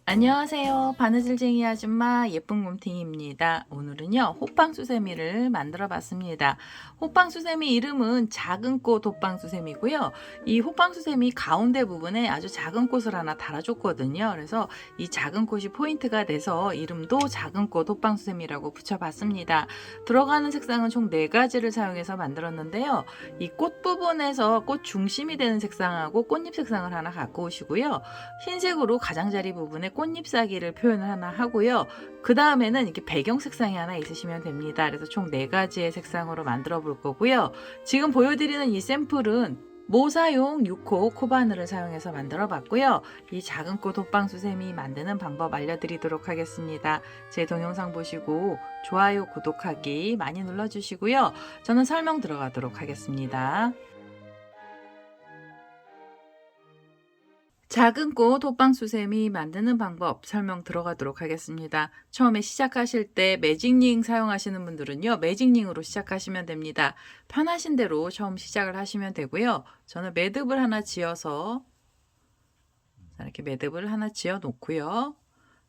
안녕하세요. 바느질쟁이 아줌마 예쁜 곰탱이입니다. 오늘은요 호빵수세미를 만들어 봤습니다. 호빵수세미 이름은 작은 꽃 호빵수세미고요. 이 호빵수세미 가운데 부분에 아주 작은 꽃을 하나 달아줬거든요. 그래서 이 작은 꽃이 포인트가 돼서 이름도 작은 꽃 호빵수세미라고 붙여봤습니다. 들어가는 색상은 총 4가지를 사용해서 만들었는데요. 이 꽃 부분에서 꽃 중심이 되는 색상하고 꽃잎 색상을 하나 갖고 오시고요. 흰색으로 가장자리 부분에 꽃잎사기를 표현을 하나 하고요. 그 다음에는 이렇게 배경 색상이 하나 있으시면 됩니다. 그래서 총 4가지의 색상으로 만들어 볼 거고요. 지금 보여드리는 이 샘플은 모사용 6호 코바늘을 사용해서 만들어 봤고요. 이 작은 꽃 호빵수세미 만드는 방법 알려드리도록 하겠습니다. 제 동영상 보시고 좋아요, 구독하기 많이 눌러주시고요. 저는 설명 들어가도록 하겠습니다. 작은 꽃 호빵수세미 만드는 방법 설명 들어가도록 하겠습니다. 처음에 시작하실 때 매직링 사용하시는 분들은요, 매직링으로 시작하시면 됩니다. 편하신 대로 처음 시작을 하시면 되고요. 저는 매듭을 하나 지어서 이렇게 매듭을 하나 지어 놓고요.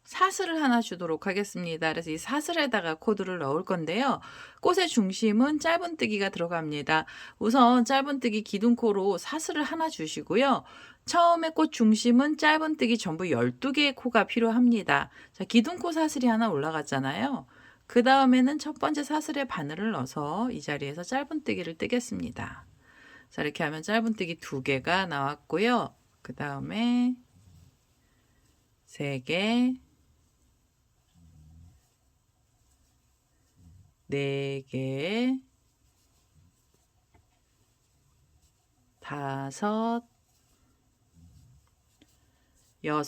사슬을 하나 주도록 하겠습니다. 그래서 이 사슬에다가 코드를 넣을 건데요. 꽃의 중심은 짧은뜨기가 들어갑니다. 우선 짧은뜨기 기둥코로 사슬을 하나 주시고요. 처음에 꽃 중심은 짧은뜨기 전부 12개의 코가 필요합니다. 자, 기둥코 사슬이 하나 올라갔잖아요. 그 다음에는 첫 번째 사슬에 바늘을 넣어서 이 자리에서 짧은뜨기를 뜨겠습니다. 자, 이렇게 하면 짧은뜨기 2개가 나왔고요. 그 다음에 3개, 4개, 5, 6,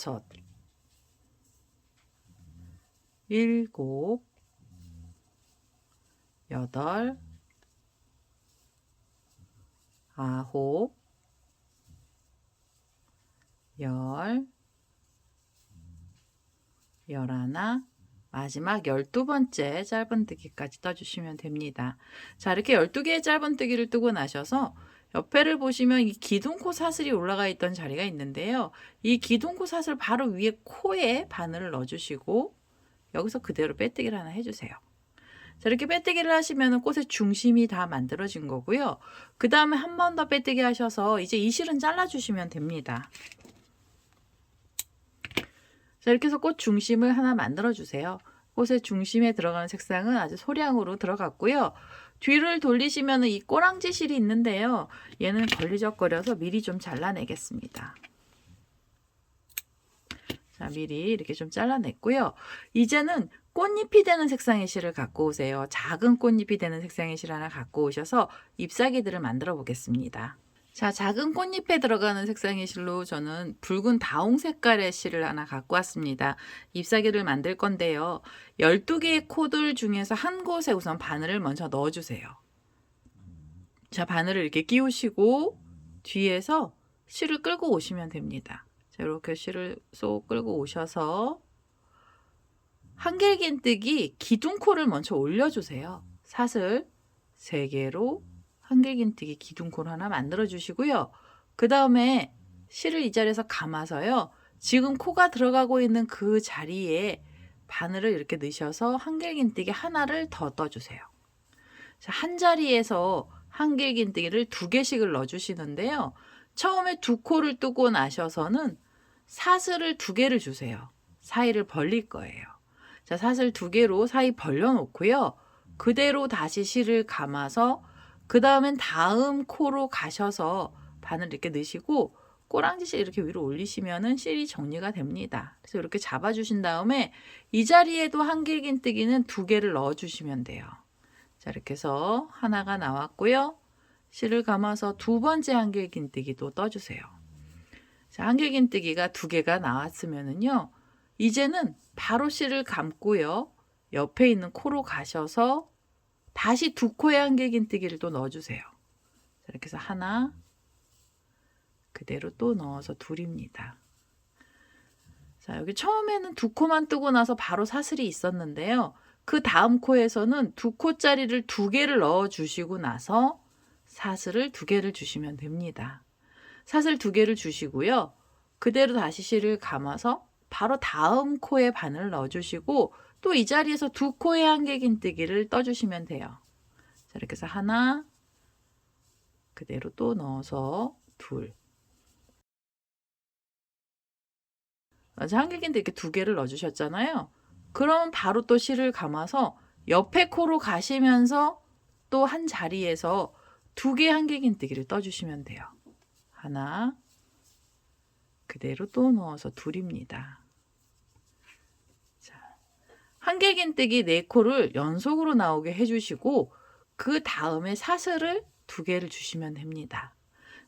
7, 8, 9, 10, 11, 마지막 12번째 짧은뜨기까지 떠주시면 됩니다. 자, 이렇게 12개의 짧은뜨기를 뜨고 나셔서 옆에를 보시면 이 기둥코 사슬이 올라가 있던 자리가 있는데요. 이 기둥코 사슬 바로 위에 코에 바늘을 넣어주시고 여기서 그대로 빼뜨기를 하나 해주세요. 자, 이렇게 빼뜨기를 하시면 꽃의 중심이 다 만들어진 거고요. 그 다음에 한 번 더 빼뜨기 하셔서 이제 이 실은 잘라주시면 됩니다. 자, 이렇게 해서 꽃 중심을 하나 만들어 주세요. 꽃의 중심에 들어가는 색상은 아주 소량으로 들어갔고요. 뒤를 돌리시면 이 꼬랑지 실이 있는데요. 얘는 걸리적거려서 미리 좀 잘라내겠습니다. 자, 미리 이렇게 좀 잘라냈고요. 이제는 꽃잎이 되는 색상의 실을 갖고 오세요. 작은 꽃잎이 되는 색상의 실 하나 갖고 오셔서 잎사귀들을 만들어 보겠습니다. 자, 작은 꽃잎에 들어가는 색상의 실로 저는 붉은 다홍 색깔의 실을 하나 갖고 왔습니다. 잎사귀를 만들 건데요. 12개의 코들 중에서 한 곳에 우선 바늘을 먼저 넣어주세요. 자, 바늘을 이렇게 끼우시고 뒤에서 실을 끌고 오시면 됩니다. 자, 이렇게 실을 쏙 끌고 오셔서 한길긴뜨기 기둥코를 먼저 올려주세요. 사슬 3개로 한길긴뜨기 기둥코를 하나 만들어 주시고요. 그 다음에 실을 이 자리에서 감아서요. 지금 코가 들어가고 있는 그 자리에 바늘을 이렇게 넣으셔서 한길긴뜨기 하나를 더 떠주세요. 자, 한 자리에서 한길긴뜨기를 2개씩을 넣어주시는데요. 처음에 2코를 뜨고 나셔서는 사슬을 2개를 주세요. 사이를 벌릴 거예요. 자, 사슬 2개로 사이 벌려 놓고요. 그대로 다시 실을 감아서 그 다음엔 다음 코로 가셔서 바늘 이렇게 넣으시고 꼬랑지 실 이렇게 위로 올리시면은 실이 정리가 됩니다. 그래서 이렇게 잡아주신 다음에 이 자리에도 한길긴뜨기는 2개를 넣어주시면 돼요. 자, 이렇게 해서 하나가 나왔고요. 실을 감아서 2번째 한길긴뜨기도 떠주세요. 자, 한길긴뜨기가 2개가 나왔으면은요. 이제는 바로 실을 감고요. 옆에 있는 코로 가셔서 다시 2코의 한길긴뜨기를 또 넣어주세요. 이렇게 해서 하나, 그대로 또 넣어서 둘입니다. 자, 여기 처음에는 2코만 뜨고 나서 바로 사슬이 있었는데요. 그 다음 코에서는 2코짜리를 2개를 넣어주시고 나서 사슬을 2개를 주시면 됩니다. 사슬 2개를 주시고요. 그대로 다시 실을 감아서 바로 다음 코에 바늘을 넣어주시고 또 이 자리에서 두 코의 한길긴뜨기를 떠주시면 돼요. 자, 이렇게 해서 하나, 그대로 또 넣어서 둘. 한길긴뜨기 이렇게 두 개를 넣어주셨잖아요. 그럼 바로 또 실을 감아서 옆에 코로 가시면서 또 한 자리에서 두 개의 한길긴뜨기를 떠주시면 돼요. 하나, 그대로 또 넣어서 둘입니다. 자, 한길긴뜨기 4코를 연속으로 나오게 해주시고 그 다음에 사슬을 2개를 주시면 됩니다.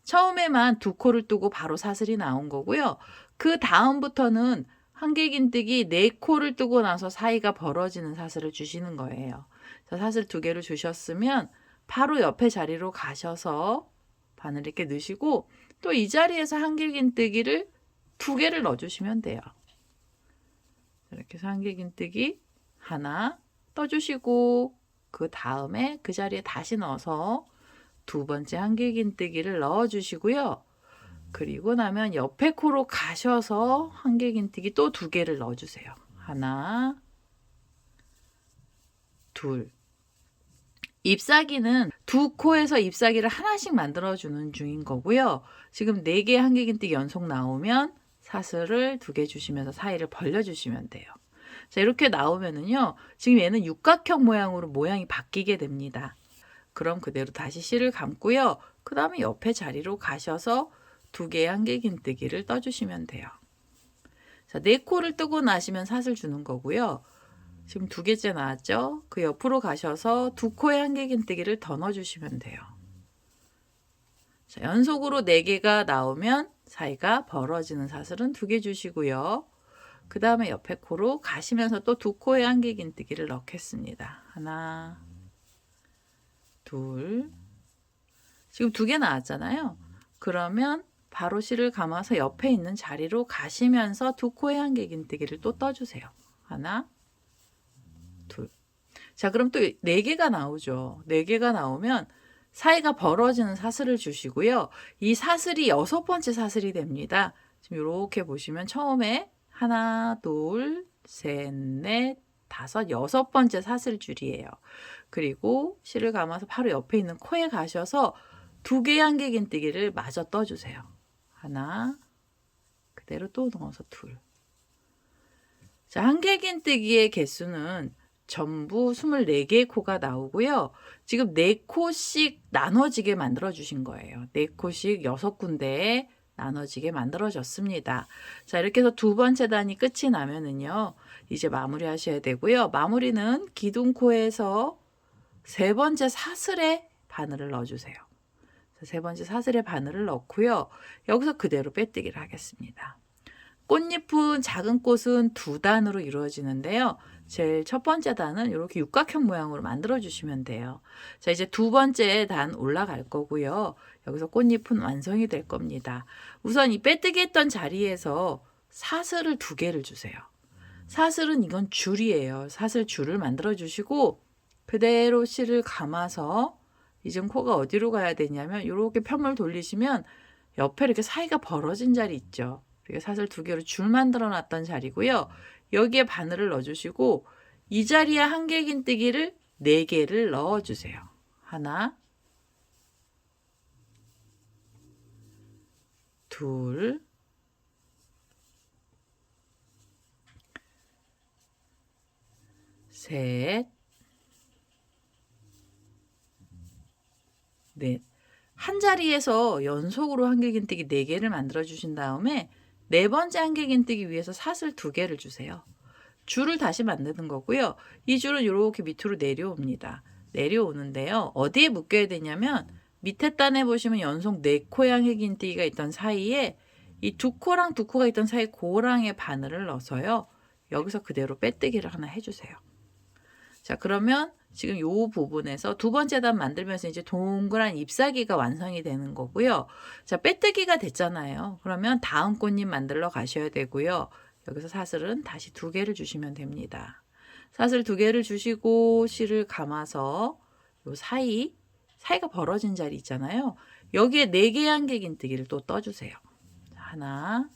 처음에만 2코를 뜨고 바로 사슬이 나온 거고요. 그 다음부터는 한길긴뜨기 4코를 뜨고 나서 사이가 벌어지는 사슬을 주시는 거예요. 자, 사슬 2개를 주셨으면 바로 옆에 자리로 가셔서 바늘 이렇게 넣으시고 또 이 자리에서 한길긴뜨기를 2개를 넣어주시면 돼요. 이렇게 해서 한길긴뜨기 하나 떠주시고 그 다음에 그 자리에 다시 넣어서 두 번째 한길긴뜨기를 넣어주시고요. 그리고 나면 옆에 코로 가셔서 한길긴뜨기 또 2개를 넣어주세요. 하나, 둘. 잎사귀는 두 코에서 잎사귀를 하나씩 만들어주는 중인 거고요. 지금 4개의 한길긴뜨기 연속 나오면 사슬을 2개 주시면서 사이를 벌려주시면 돼요. 자, 이렇게 나오면은요, 지금 얘는 육각형 모양으로 모양이 바뀌게 됩니다. 그럼 그대로 다시 실을 감고요. 그 다음에 옆에 자리로 가셔서 2개의 한길긴뜨기를 떠주시면 돼요. 자, 4코를 뜨고 나시면 사슬 주는 거고요. 지금 2개째 나왔죠? 그 옆으로 가셔서 2코의 한길긴뜨기를 더 넣어주시면 돼요. 자, 연속으로 4개가 나오면 사이가 벌어지는 사슬은 2개 주시고요. 그 다음에 옆에 코로 가시면서 또 2코의 한길긴뜨기를 넣겠습니다. 하나, 둘. 지금 2개 나왔잖아요. 그러면 바로 실을 감아서 옆에 있는 자리로 가시면서 2코의 한길긴뜨기를 또 떠주세요. 하나, 둘. 자, 그럼 또 4개가 나오죠. 4개가 나오면 사이가 벌어지는 사슬을 주시고요. 이 사슬이 6번째 사슬이 됩니다. 지금 이렇게 보시면 처음에 하나, 둘, 셋, 넷, 다섯, 6번째 사슬 줄이에요. 그리고 실을 감아서 바로 옆에 있는 코에 가셔서 2개의 한길긴뜨기를 마저 떠주세요. 하나, 그대로 또 넣어서 둘. 자, 한길긴뜨기의 개수는 전부 24개의 코가 나오고요. 지금 4코씩 나눠지게 만들어 주신 거예요. 4코씩 6군데에 나눠지게 만들어졌습니다. 자, 이렇게 해서 두 번째 단이 끝이 나면은요, 이제 마무리 하셔야 되고요. 마무리는 기둥코에서 세 번째 사슬에 바늘을 넣어주세요. 세 번째 사슬에 바늘을 넣고요. 여기서 그대로 빼뜨기를 하겠습니다. 꽃잎은 작은 꽃은 2단으로 이루어지는데요. 제일 첫 번째 단은 이렇게 육각형 모양으로 만들어 주시면 돼요. 자, 이제 두 번째 단 올라갈 거고요. 여기서 꽃잎은 완성이 될 겁니다. 우선 이 빼뜨기 했던 자리에서 사슬을 2개를 주세요. 사슬은 이건 줄이에요. 사슬 줄을 만들어 주시고 그대로 실을 감아서 이제 코가 어디로 가야 되냐면 이렇게 편물 돌리시면 옆에 이렇게 사이가 벌어진 자리 있죠. 사슬 2개로 줄 만들어 놨던 자리고요. 여기에 바늘을 넣어주시고 이 자리에 한길긴뜨기를 4개를 넣어주세요. 하나, 둘, 셋, 넷. 한 자리에서 연속으로 한길긴뜨기 4개를 만들어 주신 다음에 네 번째 한길긴뜨기 위해서 사슬 2개를 주세요. 줄을 다시 만드는 거고요. 이 줄은 이렇게 밑으로 내려옵니다. 내려오는데요. 어디에 묶여야 되냐면 밑에 단에 보시면 연속 4코의 한길긴뜨기가 있던 사이에 이 2코랑 2코가 있던 사이 고랑에 바늘을 넣어서요. 여기서 그대로 빼뜨기를 하나 해주세요. 자, 그러면 지금 이 부분에서 두 번째 단 만들면서 이제 동그란 잎사귀가 완성이 되는 거고요. 자, 빼뜨기가 됐잖아요. 그러면 다음 꽃잎 만들러 가셔야 되고요. 여기서 사슬은 다시 2개를 주시면 됩니다. 사슬 2개를 주시고 실을 감아서 요 사이가 벌어진 자리 있잖아요. 여기에 4개의 한길긴뜨기를 또 떠주세요. 하나,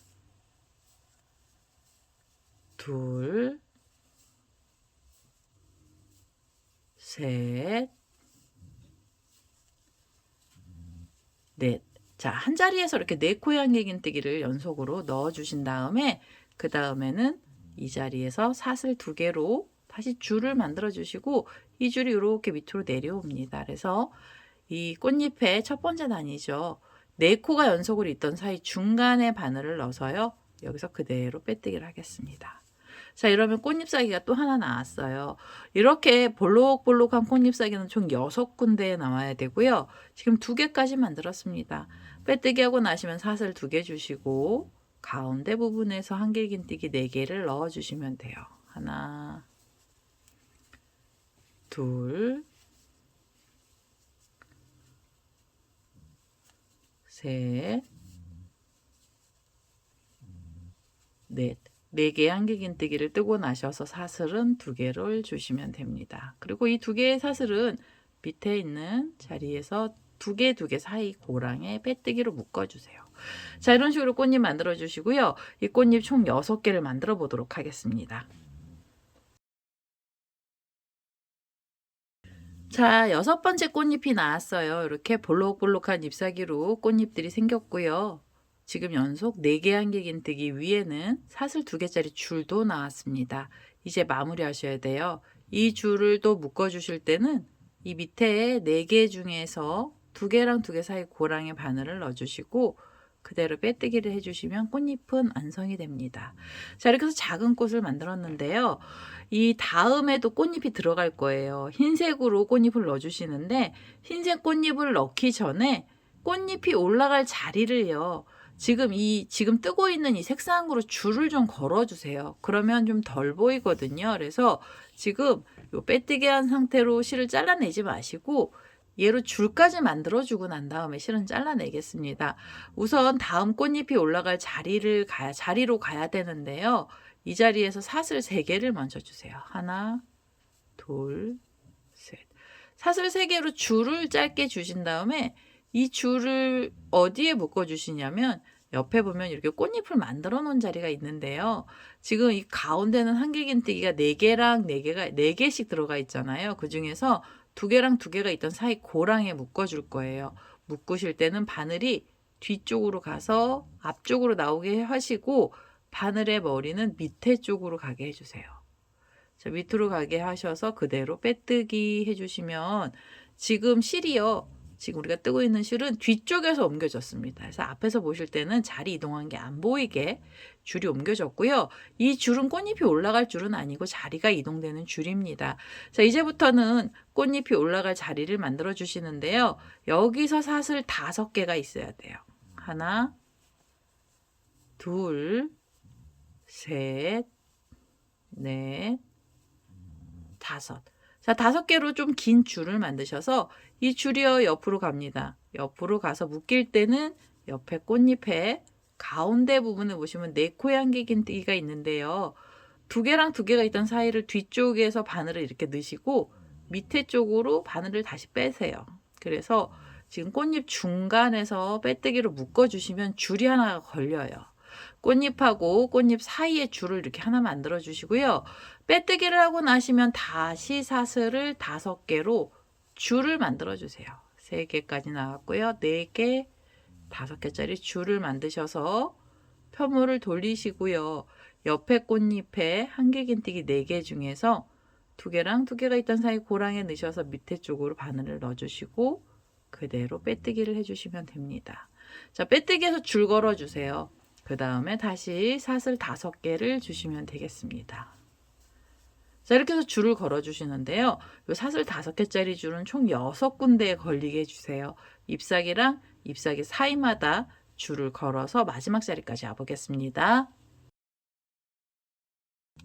둘, 셋, 넷. 자, 한 자리에서 이렇게 네 코의 한길긴뜨기를 연속으로 넣어 주신 다음에 그 다음에는 이 자리에서 사슬 2개로 다시 줄을 만들어 주시고 이 줄이 이렇게 밑으로 내려옵니다. 그래서 이 꽃잎의 첫 번째 단이죠. 네 코가 연속으로 있던 사이 중간에 바늘을 넣어서요. 여기서 그대로 빼뜨기를 하겠습니다. 자, 이러면 꽃잎사기가 또 하나 나왔어요. 이렇게 볼록볼록한 꽃잎사기는 총 6군데에 나와야 되고요. 지금 2개까지 만들었습니다. 빼뜨기 하고 나시면 사슬 2개 주시고 가운데 부분에서 한길긴뜨기 4개를 넣어 주시면 돼요. 하나, 둘, 셋, 넷. 4개의 한길긴뜨기를 뜨고 나셔서 사슬은 2개를 주시면 됩니다. 그리고 이 2개의 사슬은 밑에 있는 자리에서 2개, 2개 사이 고랑에 빼뜨기로 묶어주세요. 자, 이런 식으로 꽃잎 만들어 주시고요. 이 꽃잎 총 6개를 만들어 보도록 하겠습니다. 자, 6번째 꽃잎이 나왔어요. 이렇게 볼록볼록한 잎사귀로 꽃잎들이 생겼고요. 지금 연속 4개 한길긴뜨기 위에는 사슬 2개짜리 줄도 나왔습니다. 이제 마무리 하셔야 돼요. 이 줄을 또 묶어 주실 때는 이 밑에 4개 중에서 2개랑 2개 사이 고랑에 바늘을 넣어 주시고 그대로 빼뜨기를 해주시면 꽃잎은 완성이 됩니다. 자, 이렇게 해서 작은 꽃을 만들었는데요. 이 다음에도 꽃잎이 들어갈 거예요. 흰색으로 꽃잎을 넣어주시는데 흰색 꽃잎을 넣기 전에 꽃잎이 올라갈 자리를요. 지금 뜨고 있는 이 색상으로 줄을 좀 걸어주세요. 그러면 좀 덜 보이거든요. 그래서 지금 요 빼뜨기 한 상태로 실을 잘라내지 마시고 얘로 줄까지 만들어주고 난 다음에 실은 잘라내겠습니다. 우선 다음 꽃잎이 올라갈 자리로 가야 되는데요. 이 자리에서 사슬 3개를 먼저 주세요. 하나, 둘, 셋. 사슬 3개로 줄을 짧게 주신 다음에 이 줄을 어디에 묶어 주시냐면 옆에 보면 이렇게 꽃잎을 만들어 놓은 자리가 있는데요. 지금 이 가운데는 한길긴뜨기가 4개랑 4개씩 들어가 있잖아요. 그 중에서 2개랑 2개가 있던 사이 고랑에 묶어 줄 거예요. 묶으실 때는 바늘이 뒤쪽으로 가서 앞쪽으로 나오게 하시고 바늘의 머리는 밑에 쪽으로 가게 해주세요. 자, 밑으로 가게 하셔서 그대로 빼뜨기 해주시면 지금 실이요. 지금 우리가 뜨고 있는 실은 뒤쪽에서 옮겨졌습니다. 그래서 앞에서 보실 때는 자리 이동한 게 안 보이게 줄이 옮겨졌고요. 이 줄은 꽃잎이 올라갈 줄은 아니고 자리가 이동되는 줄입니다. 자, 이제부터는 꽃잎이 올라갈 자리를 만들어 주시는데요. 여기서 사슬 5개가 있어야 돼요. 하나, 둘, 셋, 넷, 5. 자, 5개로 좀 긴 줄을 만드셔서 이 줄이요 옆으로 갑니다. 옆으로 가서 묶일 때는 옆에 꽃잎에 가운데 부분을 보시면 4코의 한길긴뜨기가 있는데요. 2개랑 2개가 있던 사이를 뒤쪽에서 바늘을 이렇게 넣으시고 밑에 쪽으로 바늘을 다시 빼세요. 그래서 지금 꽃잎 중간에서 빼뜨기로 묶어주시면 줄이 하나가 걸려요. 꽃잎하고 꽃잎 사이에 줄을 이렇게 하나 만들어 주시고요. 빼뜨기를 하고 나시면 다시 사슬을 5개로 줄을 만들어 주세요. 3개까지 나왔고요. 4개, 5개짜리 줄을 만드셔서 편물을 돌리시고요. 옆에 꽃잎에 한길긴뜨기 4개 중에서 2개랑 2개가 있던 사이 고랑에 넣으셔서 밑에 쪽으로 바늘을 넣어주시고 그대로 빼뜨기를 해주시면 됩니다. 자, 빼뜨기해서 줄 걸어주세요. 그 다음에 다시 사슬 5개를 주시면 되겠습니다. 자, 이렇게 해서 줄을 걸어 주시는데요. 이 사슬 5개짜리 줄은 총 6군데에 걸리게 해주세요. 잎사귀랑 잎사귀 사이마다 줄을 걸어서 마지막 자리까지 와보겠습니다.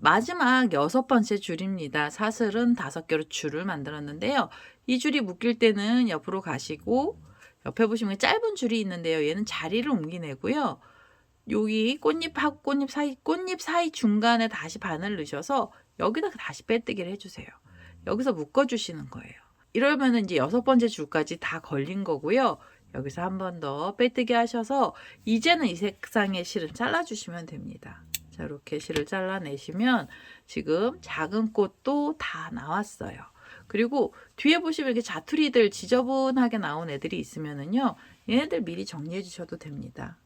마지막 6번째 줄입니다. 사슬은 5개로 줄을 만들었는데요. 이 줄이 묶일 때는 옆으로 가시고 옆에 보시면 짧은 줄이 있는데요. 얘는 자리를 옮기내고요. 여기 꽃잎하고 꽃잎 사이 중간에 다시 바늘 넣으셔서 여기다 다시 빼뜨기를 해주세요. 여기서 묶어주시는 거예요. 이러면 이제 6번째 줄까지 다 걸린 거고요. 여기서 한 번 더 빼뜨기 하셔서 이제는 이 색상의 실은 잘라주시면 됩니다. 자, 이렇게 실을 잘라내시면 지금 작은 꽃도 다 나왔어요. 그리고 뒤에 보시면 이렇게 자투리들 지저분하게 나온 애들이 있으면은요, 얘네들 미리 정리해 주셔도 됩니다.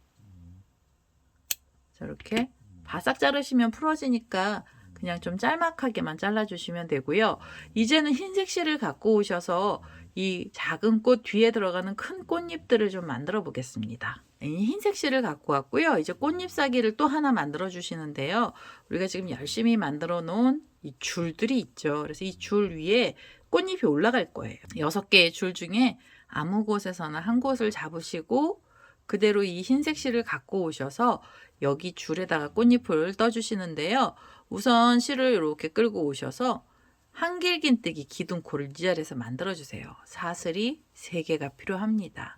자, 이렇게 바싹 자르시면 풀어지니까 그냥 좀 짤막하게만 잘라주시면 되고요. 이제는 흰색 실을 갖고 오셔서 이 작은 꽃 뒤에 들어가는 큰 꽃잎들을 좀 만들어 보겠습니다. 이 흰색 실을 갖고 왔고요. 이제 꽃잎 사기를 또 하나 만들어 주시는데요. 우리가 지금 열심히 만들어 놓은 이 줄들이 있죠. 그래서 이 줄 위에 꽃잎이 올라갈 거예요. 6개의 줄 중에 아무 곳에서나 한 곳을 잡으시고 그대로 이 흰색 실을 갖고 오셔서 여기 줄에다가 꽃잎을 떠주시는데요. 우선 실을 이렇게 끌고 오셔서 한길긴뜨기 기둥코를 이 자리에서 만들어주세요. 사슬이 3개가 필요합니다.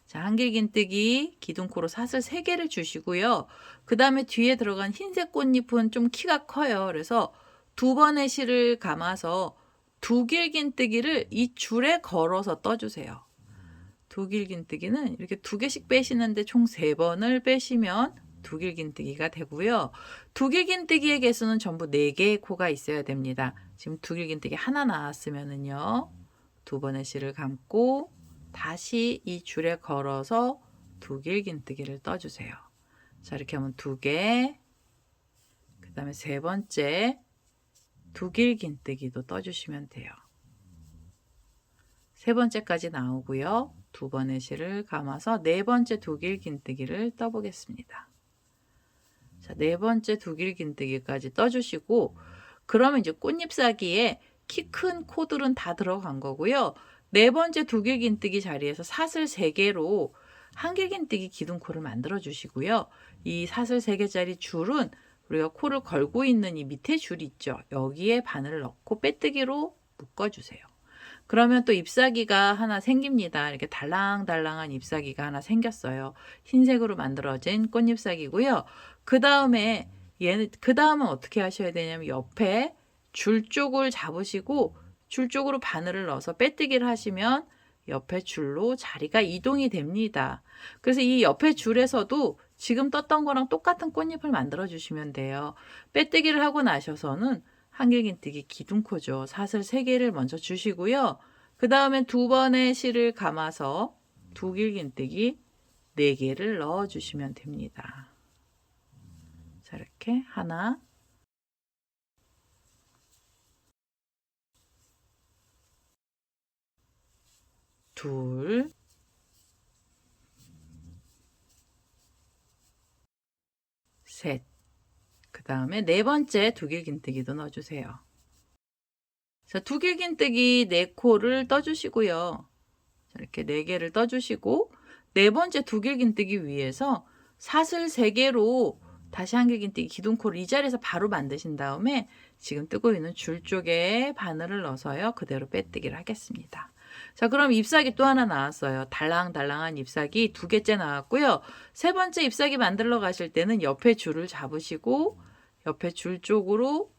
자, 한길긴뜨기 기둥코로 사슬 3개를 주시고요. 그 다음에 뒤에 들어간 흰색 꽃잎은 좀 키가 커요. 그래서 2번의 실을 감아서 두길긴뜨기를 이 줄에 걸어서 떠주세요. 두길긴뜨기는 이렇게 2개씩 빼시는데 총 3번을 빼시면 두길긴뜨기가 되고요. 두길긴뜨기의 개수는 전부 4개의 코가 있어야 됩니다. 지금 두길긴뜨기 하나 나왔으면은요, 2번의 실을 감고 다시 이 줄에 걸어서 두길긴뜨기를 떠주세요. 자, 이렇게 하면 2개, 그 다음에 3번째 두길긴뜨기도 떠주시면 돼요. 3번째까지 나오고요. 2번의 실을 감아서 4번째 두길긴뜨기를 떠보겠습니다. 자, 4번째 두길긴뜨기까지 떠주시고, 그러면 이제 꽃잎사기에 키 큰 코들은 다 들어간 거고요. 4번째 두길긴뜨기 자리에서 사슬 3개로 한길긴뜨기 기둥코를 만들어 주시고요. 이 사슬 3개짜리 줄은 우리가 코를 걸고 있는 이 밑에 줄 있죠. 여기에 바늘을 넣고 빼뜨기로 묶어주세요. 그러면 또 잎사귀가 하나 생깁니다. 이렇게 달랑달랑한 잎사귀가 하나 생겼어요. 흰색으로 만들어진 꽃잎사귀고요. 그 다음은 어떻게 하셔야 되냐면 옆에 줄 쪽을 잡으시고 줄 쪽으로 바늘을 넣어서 빼뜨기를 하시면 옆에 줄로 자리가 이동이 됩니다. 그래서 이 옆에 줄에서도 지금 떴던 거랑 똑같은 꽃잎을 만들어 주시면 돼요. 빼뜨기를 하고 나셔서는 한길긴뜨기 기둥코죠. 사슬 3개를 먼저 주시고요. 그 다음에 2번의 실을 감아서 두길긴뜨기 4개를 넣어 주시면 됩니다. 자, 이렇게 하나, 둘, 셋. 그 다음에 4번째 두길긴뜨기도 넣어주세요. 자, 두길긴뜨기 4코를 떠주시고요. 자, 이렇게 4개를 떠주시고 4번째 두길긴뜨기 위에서 사슬 3개로 다시 한길긴뜨기 기둥코를 이 자리에서 바로 만드신 다음에 지금 뜨고 있는 줄 쪽에 바늘을 넣어서요. 그대로 빼뜨기를 하겠습니다. 자, 그럼 잎사귀 또 하나 나왔어요. 달랑달랑한 잎사귀 2개째 나왔고요. 3번째 잎사귀 만들러 가실 때는 옆에 줄을 잡으시고 옆에 줄 쪽으로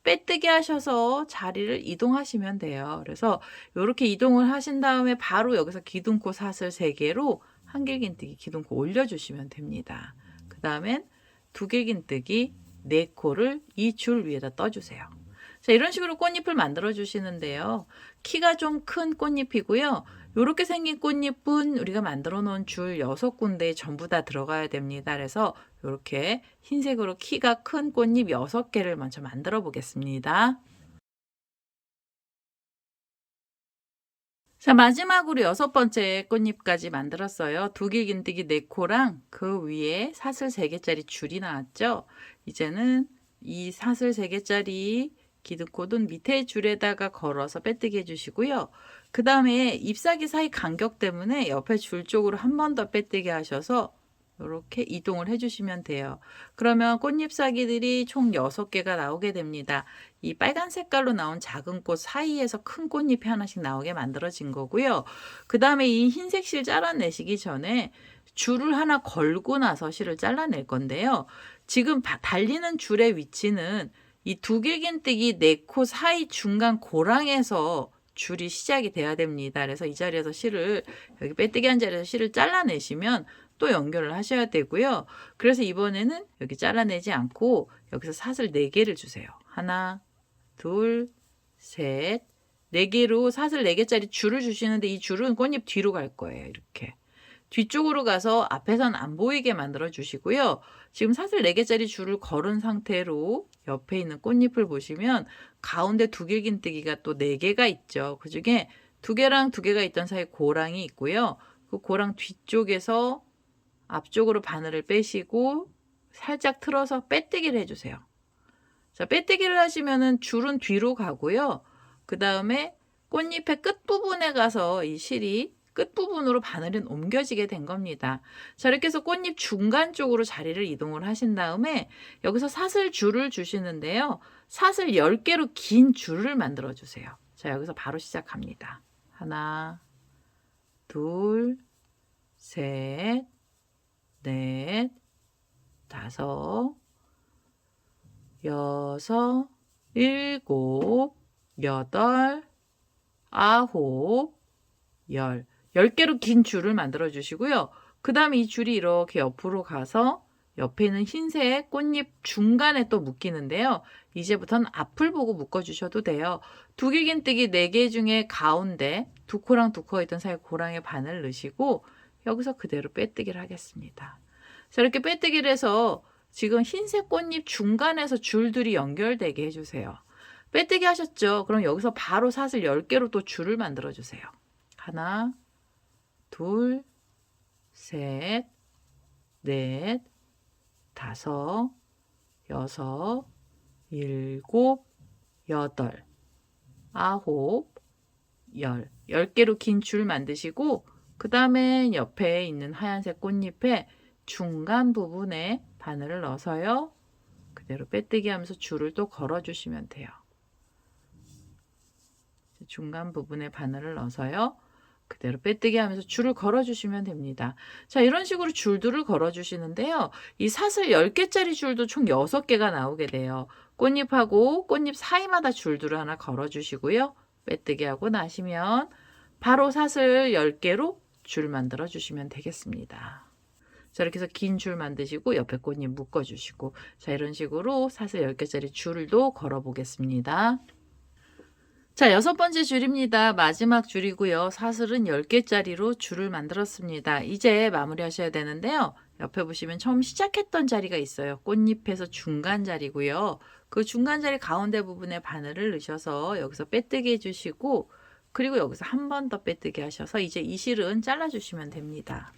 빼뜨기 하셔서 자리를 이동하시면 돼요. 그래서 이렇게 이동을 하신 다음에 바로 여기서 기둥코 사슬 3개로 한길긴뜨기 기둥코 올려주시면 됩니다. 그 다음엔 두길긴뜨기 4코를 이 줄 위에다 떠주세요. 자, 이런 식으로 꽃잎을 만들어 주시는데요. 키가 좀 큰 꽃잎이고요. 이렇게 생긴 꽃잎은 우리가 만들어 놓은 줄 6군데에 전부 다 들어가야 됩니다. 그래서 이렇게 흰색으로 키가 큰 꽃잎 6개를 먼저 만들어 보겠습니다. 자, 마지막으로 6번째 꽃잎까지 만들었어요. 두길긴뜨기 4코랑 그 위에 사슬 3개짜리 줄이 나왔죠. 이제는 이 사슬 3개짜리 기둥코는 밑에 줄에다가 걸어서 빼뜨기 해주시고요. 그 다음에 잎사귀 사이 간격 때문에 옆에 줄 쪽으로 한 번 더 빼뜨기 하셔서 이렇게 이동을 해주시면 돼요. 그러면 꽃잎사귀들이 총 6개가 나오게 됩니다. 이 빨간 색깔로 나온 작은 꽃 사이에서 큰 꽃잎이 하나씩 나오게 만들어진 거고요. 그 다음에 이 흰색 실 잘라내시기 전에 줄을 하나 걸고 나서 실을 잘라낼 건데요. 지금 달리는 줄의 위치는 이 두길긴뜨기 4코 사이 중간 고랑에서 줄이 시작이 돼야 됩니다. 그래서 이 자리에서 실을 여기 빼뜨기 한 자리에서 실을 잘라내시면 또 연결을 하셔야 되고요. 그래서 이번에는 여기 잘라내지 않고 여기서 사슬 4개를 주세요. 하나, 둘, 셋, 4개로 사슬 4개짜리 줄을 주시는데 이 줄은 꽃잎 뒤로 갈 거예요. 이렇게. 뒤쪽으로 가서 앞에선 안 보이게 만들어 주시고요. 지금 사슬 4개짜리 줄을 걸은 상태로 옆에 있는 꽃잎을 보시면 가운데 두길긴뜨기가 또 4개가 있죠. 그 중에 2개랑 2개가 있던 사이에 고랑이 있고요. 그 고랑 뒤쪽에서 앞쪽으로 바늘을 빼시고 살짝 틀어서 빼뜨기를 해주세요. 자, 빼뜨기를 하시면은 줄은 뒤로 가고요. 그 다음에 꽃잎의 끝부분에 가서 이 실이 끝부분으로 바늘은 옮겨지게 된 겁니다. 자, 이렇게 해서 꽃잎 중간 쪽으로 자리를 이동을 하신 다음에 여기서 사슬 줄을 주시는데요. 사슬 10개로 긴 줄을 만들어 주세요. 자, 여기서 바로 시작합니다. 하나, 둘, 셋, 넷, 다섯, 여섯, 일곱, 여덟, 아홉, 열. 10개로 긴 줄을 만들어 주시고요. 그 다음에 이 줄이 이렇게 옆으로 가서 옆에 있는 흰색 꽃잎 중간에 또 묶이는데요. 이제부터는 앞을 보고 묶어 주셔도 돼요. 두길긴뜨기 4개 중에 가운데 2코랑 2코가 있던 사이에 고랑에 바늘 넣으시고 여기서 그대로 빼뜨기를 하겠습니다. 자, 이렇게 빼뜨기를 해서 지금 흰색 꽃잎 중간에서 줄들이 연결되게 해주세요. 빼뜨기 하셨죠? 그럼 여기서 바로 사슬 10개로 또 줄을 만들어 주세요. 하나, 둘, 셋, 넷, 다섯, 여섯, 일곱, 여덟, 아홉, 열. 10개로 긴 줄 만드시고 그 다음에 옆에 있는 하얀색 꽃잎에 중간 부분에 바늘을 넣어서요. 그대로 빼뜨기 하면서 줄을 또 걸어주시면 돼요. 중간 부분에 바늘을 넣어서요. 그대로 빼뜨기 하면서 줄을 걸어주시면 됩니다. 자, 이런 식으로 줄들을 걸어주시는데요. 이 사슬 10개짜리 줄도 총 6개가 나오게 돼요. 꽃잎하고 꽃잎 사이마다 줄들을 하나 걸어주시고요. 빼뜨기 하고 나시면 바로 사슬 10개로 줄 만들어 주시면 되겠습니다. 자, 이렇게 해서 긴 줄 만드시고 옆에 꽃잎 묶어주시고 자, 이런 식으로 사슬 10개짜리 줄도 걸어 보겠습니다. 자, 6번째 줄입니다. 마지막 줄이고요. 사슬은 10개짜리로 줄을 만들었습니다. 이제 마무리 하셔야 되는데요. 옆에 보시면 처음 시작했던 자리가 있어요. 꽃잎에서 중간 자리고요. 그 중간 자리 가운데 부분에 바늘을 넣으셔서 여기서 빼뜨기 해주시고 그리고 여기서 한 번 더 빼뜨기 하셔서 이제 이 실은 잘라주시면 됩니다.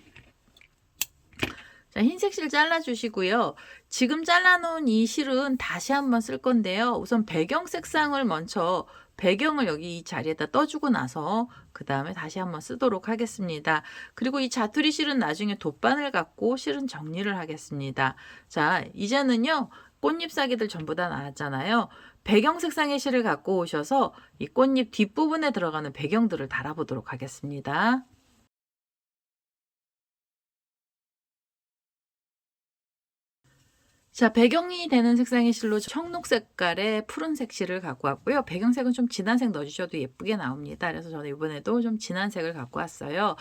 자, 흰색 실 잘라주시고요. 지금 잘라놓은 이 실은 다시 한번 쓸 건데요. 우선 배경 색상을 먼저 배경을 여기 이 자리에다 떠주고 나서 그 다음에 다시 한번 쓰도록 하겠습니다. 그리고 이 자투리 실은 나중에 돗바늘 갖고 실은 정리를 하겠습니다. 자, 이제는요. 꽃잎사기들 전부 다 나왔잖아요. 배경 색상의 실을 갖고 오셔서 이 꽃잎 뒷부분에 들어가는 배경들을 달아보도록 하겠습니다. 자, 배경이 되는 색상의 실로 청록 색깔의 푸른색 실을 갖고 왔고요. 배경색은 좀 진한 색 넣어주셔도 예쁘게 나옵니다. 그래서 저는 이번에도 좀 진한 색을 갖고 왔어요.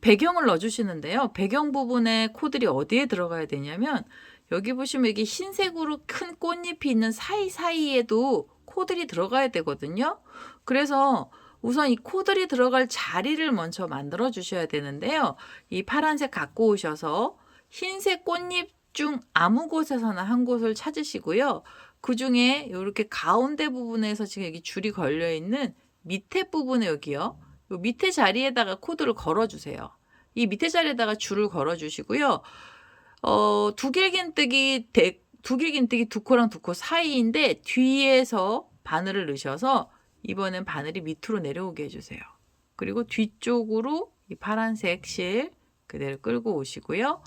배경을 넣어주시는데요. 배경 부분에 코들이 어디에 들어가야 되냐면 여기 보시면 여기 흰색으로 큰 꽃잎이 있는 사이사이에도 코들이 들어가야 되거든요. 그래서 우선 이 코들이 들어갈 자리를 먼저 만들어 주셔야 되는데요. 이 파란색 갖고 오셔서 흰색 꽃잎 중 아무 곳에서나 한 곳을 찾으시고요. 그 중에 이렇게 가운데 부분에서 지금 여기 줄이 걸려 있는 밑에 부분에 여기요. 요 밑에 자리에다가 코드를 걸어주세요. 이 밑에 자리에다가 줄을 걸어주시고요. 두길긴뜨기 2코랑 2코 사이인데 뒤에서 바늘을 넣으셔서 이번엔 바늘이 밑으로 내려오게 해주세요. 그리고 뒤쪽으로 이 파란색 실 그대로 끌고 오시고요.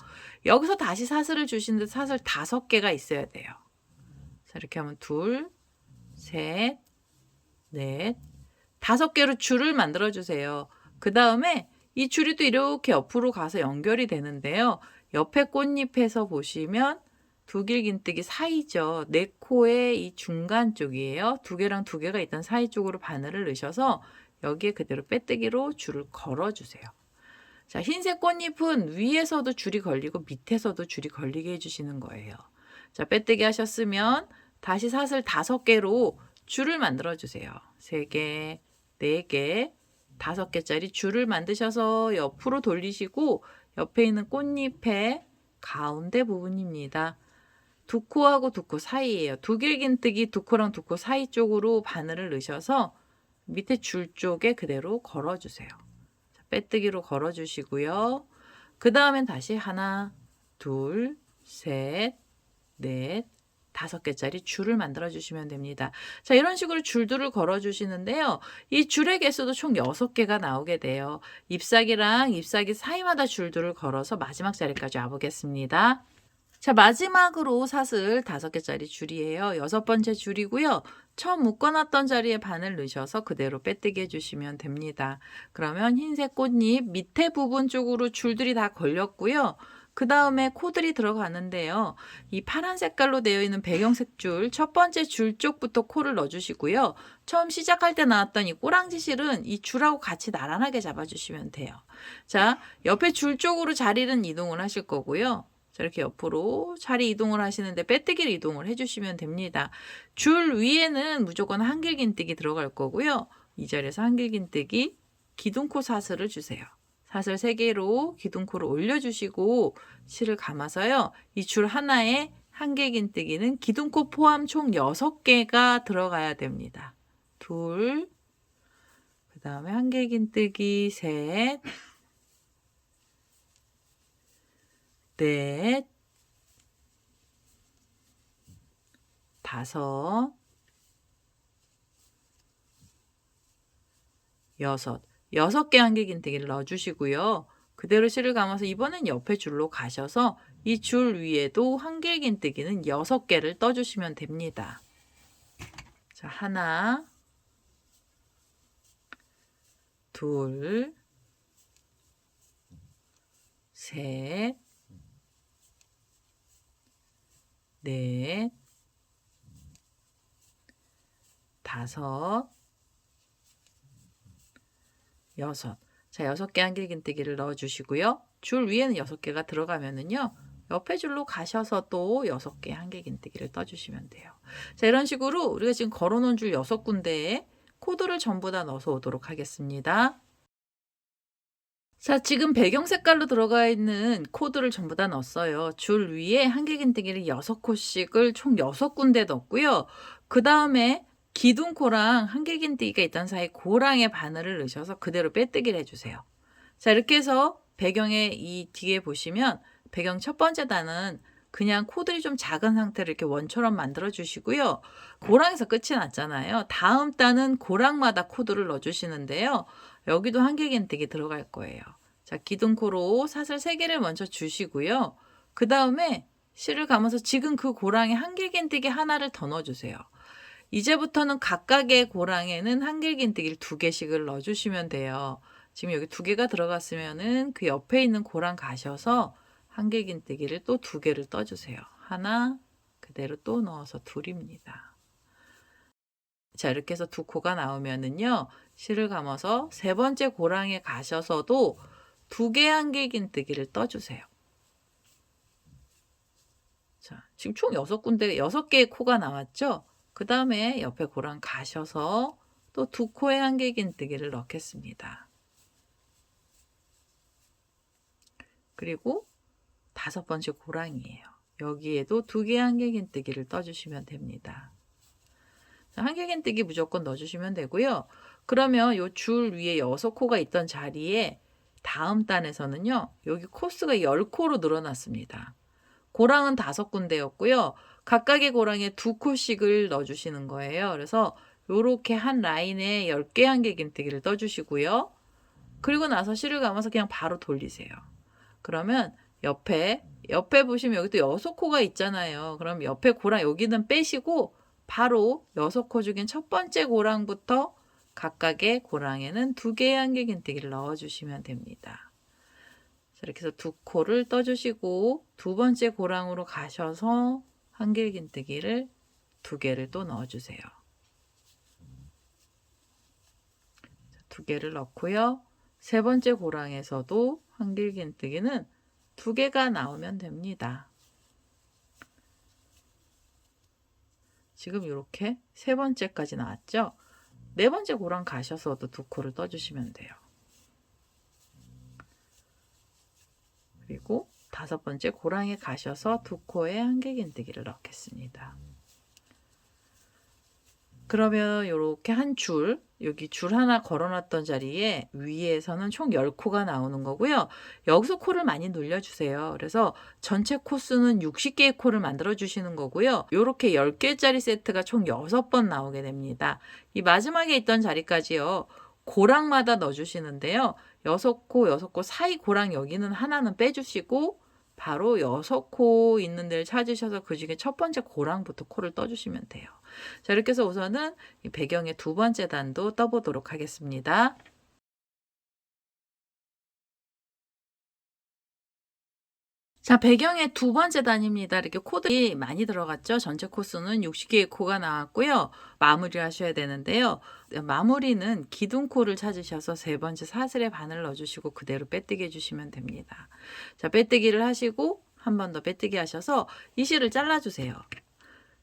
여기서 다시 사슬을 주시는데 사슬 5개가 있어야 돼요. 자, 이렇게 하면 둘, 셋, 넷, 5개로 줄을 만들어 주세요. 그 다음에 이 줄이 또 이렇게 옆으로 가서 연결이 되는데요. 옆에 꽃잎에서 보시면 두길긴뜨기 사이죠. 4코의 이 중간 쪽이에요. 2개랑 2개가 있던 사이 쪽으로 바늘을 넣으셔서 여기에 그대로 빼뜨기로 줄을 걸어주세요. 자, 흰색 꽃잎은 위에서도 줄이 걸리고 밑에서도 줄이 걸리게 해주시는 거예요. 자, 빼뜨기 하셨으면 다시 사슬 5개로 줄을 만들어 주세요. 3개, 4개, 5개짜리 줄을 만드셔서 옆으로 돌리시고 옆에 있는 꽃잎의 가운데 부분입니다. 두 코하고 두 코 사이예요. 두길긴뜨기 두 코랑 두 코 사이 쪽으로 바늘을 넣으셔서 밑에 줄 쪽에 그대로 걸어주세요. 빼뜨기로 걸어주시고요. 그 다음엔 다시 하나, 둘, 셋, 넷, 5개짜리 줄을 만들어 주시면 됩니다. 자, 이런 식으로 줄들을 걸어 주시는데요. 이 줄의 개수도 총 6개가 나오게 돼요. 잎사귀랑 잎사귀 사이마다 줄들을 걸어서 마지막 자리까지 와보겠습니다. 자, 마지막으로 사슬 5개짜리 줄이에요. 6번째 줄이고요. 처음 묶어놨던 자리에 바늘 넣으셔서 그대로 빼뜨기 해주시면 됩니다. 그러면 흰색 꽃잎 밑에 부분 쪽으로 줄들이 다 걸렸고요. 그 다음에 코들이 들어가는데요. 이 파란 색깔로 되어 있는 배경색 줄, 첫 번째 줄 쪽부터 코를 넣어주시고요. 처음 시작할 때 나왔던 이 꼬랑지 실은 이 줄하고 같이 나란하게 잡아주시면 돼요. 자, 옆에 줄 쪽으로 자리는 이동을 하실 거고요. 자, 이렇게 옆으로 자리 이동을 하시는데 빼뜨기를 이동을 해주시면 됩니다. 줄 위에는 무조건 한길긴뜨기 들어갈 거고요. 이 자리에서 한길긴뜨기 기둥코 사슬을 주세요. 사슬 3개로 기둥코를 올려주시고 실을 감아서요. 이 줄 하나에 한길긴뜨기는 기둥코 포함 총 6개가 들어가야 됩니다. 둘, 그 다음에 한길긴뜨기 셋, 넷, 5, 6개 한길긴뜨기를 넣어주시고요. 그대로 실을 감아서 이번엔 옆에 줄로 가셔서 이 줄 위에도 한길긴뜨기는 6개를 떠주시면 됩니다. 자, 하나, 둘, 셋, 넷, 5, 6. 자, 6개 한길긴뜨기를 넣어주시고요. 줄 위에는 6개가 들어가면은요. 옆에 줄로 가셔서 또 6개 한길긴뜨기를 떠주시면 돼요. 자, 이런 식으로 우리가 지금 걸어놓은 줄 6군데에 코드를 전부 다 넣어서 오도록 하겠습니다. 자, 지금 배경 색깔로 들어가 있는 코드를 전부 다 넣었어요. 줄 위에 한길긴뜨기를 6코씩을 총 6군데 넣었고요. 그 다음에 기둥코랑 한길긴뜨기가 있던 사이 고랑에 바늘을 넣으셔서 그대로 빼뜨기를 해주세요. 자, 이렇게 해서 배경의 이 뒤에 보시면 배경 첫 번째 단은 그냥 코들이 좀 작은 상태로 이렇게 원처럼 만들어 주시고요. 고랑에서 끝이 났잖아요. 다음 단은 고랑마다 코드를 넣어 주시는데요. 여기도 한길긴뜨기 들어갈 거예요. 자, 기둥코로 사슬 3개를 먼저 주시고요. 그 다음에 실을 감아서 지금 그 고랑에 한길긴뜨기 하나를 더 넣어주세요. 이제부터는 각각의 고랑에는 한길긴뜨기를 2개씩을 넣어주시면 돼요. 지금 여기 2개가 들어갔으면은 그 옆에 있는 고랑 가셔서 한길긴뜨기를 또 2개를 떠주세요. 하나, 그대로 또 넣어서 둘입니다. 자, 이렇게 해서 2코가 나오면은요, 실을 감아서 3번째 고랑에 가셔서도 2개 한길긴뜨기를 떠주세요. 자, 지금 총 6군데, 6개의 코가 나왔죠? 그 다음에 옆에 고랑 가셔서 또 2코의 한길긴뜨기를 넣겠습니다. 그리고 5번째 고랑이에요. 여기에도 2개 한길긴뜨기를 떠주시면 됩니다. 한길긴뜨기 무조건 넣어주시면 되고요. 그러면 이 줄 위에 6코가 있던 자리에 다음 단에서는요. 여기 코스가 10코로 늘어났습니다. 고랑은 5군데였고요. 각각의 고랑에 2코씩을 넣어주시는 거예요. 그래서 이렇게 한 라인에 10개 한길긴뜨기를 떠주시고요. 그리고 나서 실을 감아서 그냥 바로 돌리세요. 그러면 옆에 보시면 여기 또 6코가 있잖아요. 그럼 옆에 고랑 여기는 빼시고 바로 6코 중엔 첫 번째 고랑부터 각각의 고랑에는 2개의 한길긴뜨기를 넣어주시면 됩니다. 이렇게 해서 2코를 떠주시고 2번째 고랑으로 가셔서 한길긴뜨기를 2개를 또 넣어주세요. 2개를 넣고요. 세 번째 고랑에서도 한길긴뜨기는 2개가 나오면 됩니다. 지금 이렇게 세 번째까지 나왔죠? 네 번째 고랑 가셔서도 2코를 떠주시면 돼요. 그리고 5번째 고랑에 가셔서 2코에 한길긴뜨기를 넣겠습니다. 그러면 이렇게 한 줄, 여기 줄 하나 걸어놨던 자리에 위에서는 총 10코가 나오는 거고요. 여기서 코를 많이 눌려주세요. 그래서 전체 코수는 60개의 코를 만들어 주시는 거고요. 이렇게 10개짜리 세트가 총 6번 나오게 됩니다. 이 마지막에 있던 자리까지요. 고랑마다 넣어주시는데요. 6코, 6코 사이 고랑 여기는 하나는 빼주시고 바로 6코 있는 데를 찾으셔서 그 중에 첫 번째 고랑부터 코를 떠주시면 돼요. 자, 이렇게 해서 우선은 이 배경의 2번째 단도 떠보도록 하겠습니다. 자, 배경의 2번째 단입니다. 이렇게 코들이 많이 들어갔죠. 전체 코수는 60개의 코가 나왔고요. 마무리 하셔야 되는데요. 마무리는 기둥코를 찾으셔서 세 번째 사슬에 바늘 넣어주시고 그대로 빼뜨기 해주시면 됩니다. 자, 빼뜨기를 하시고 한 번 더 빼뜨기 하셔서 이 실을 잘라주세요.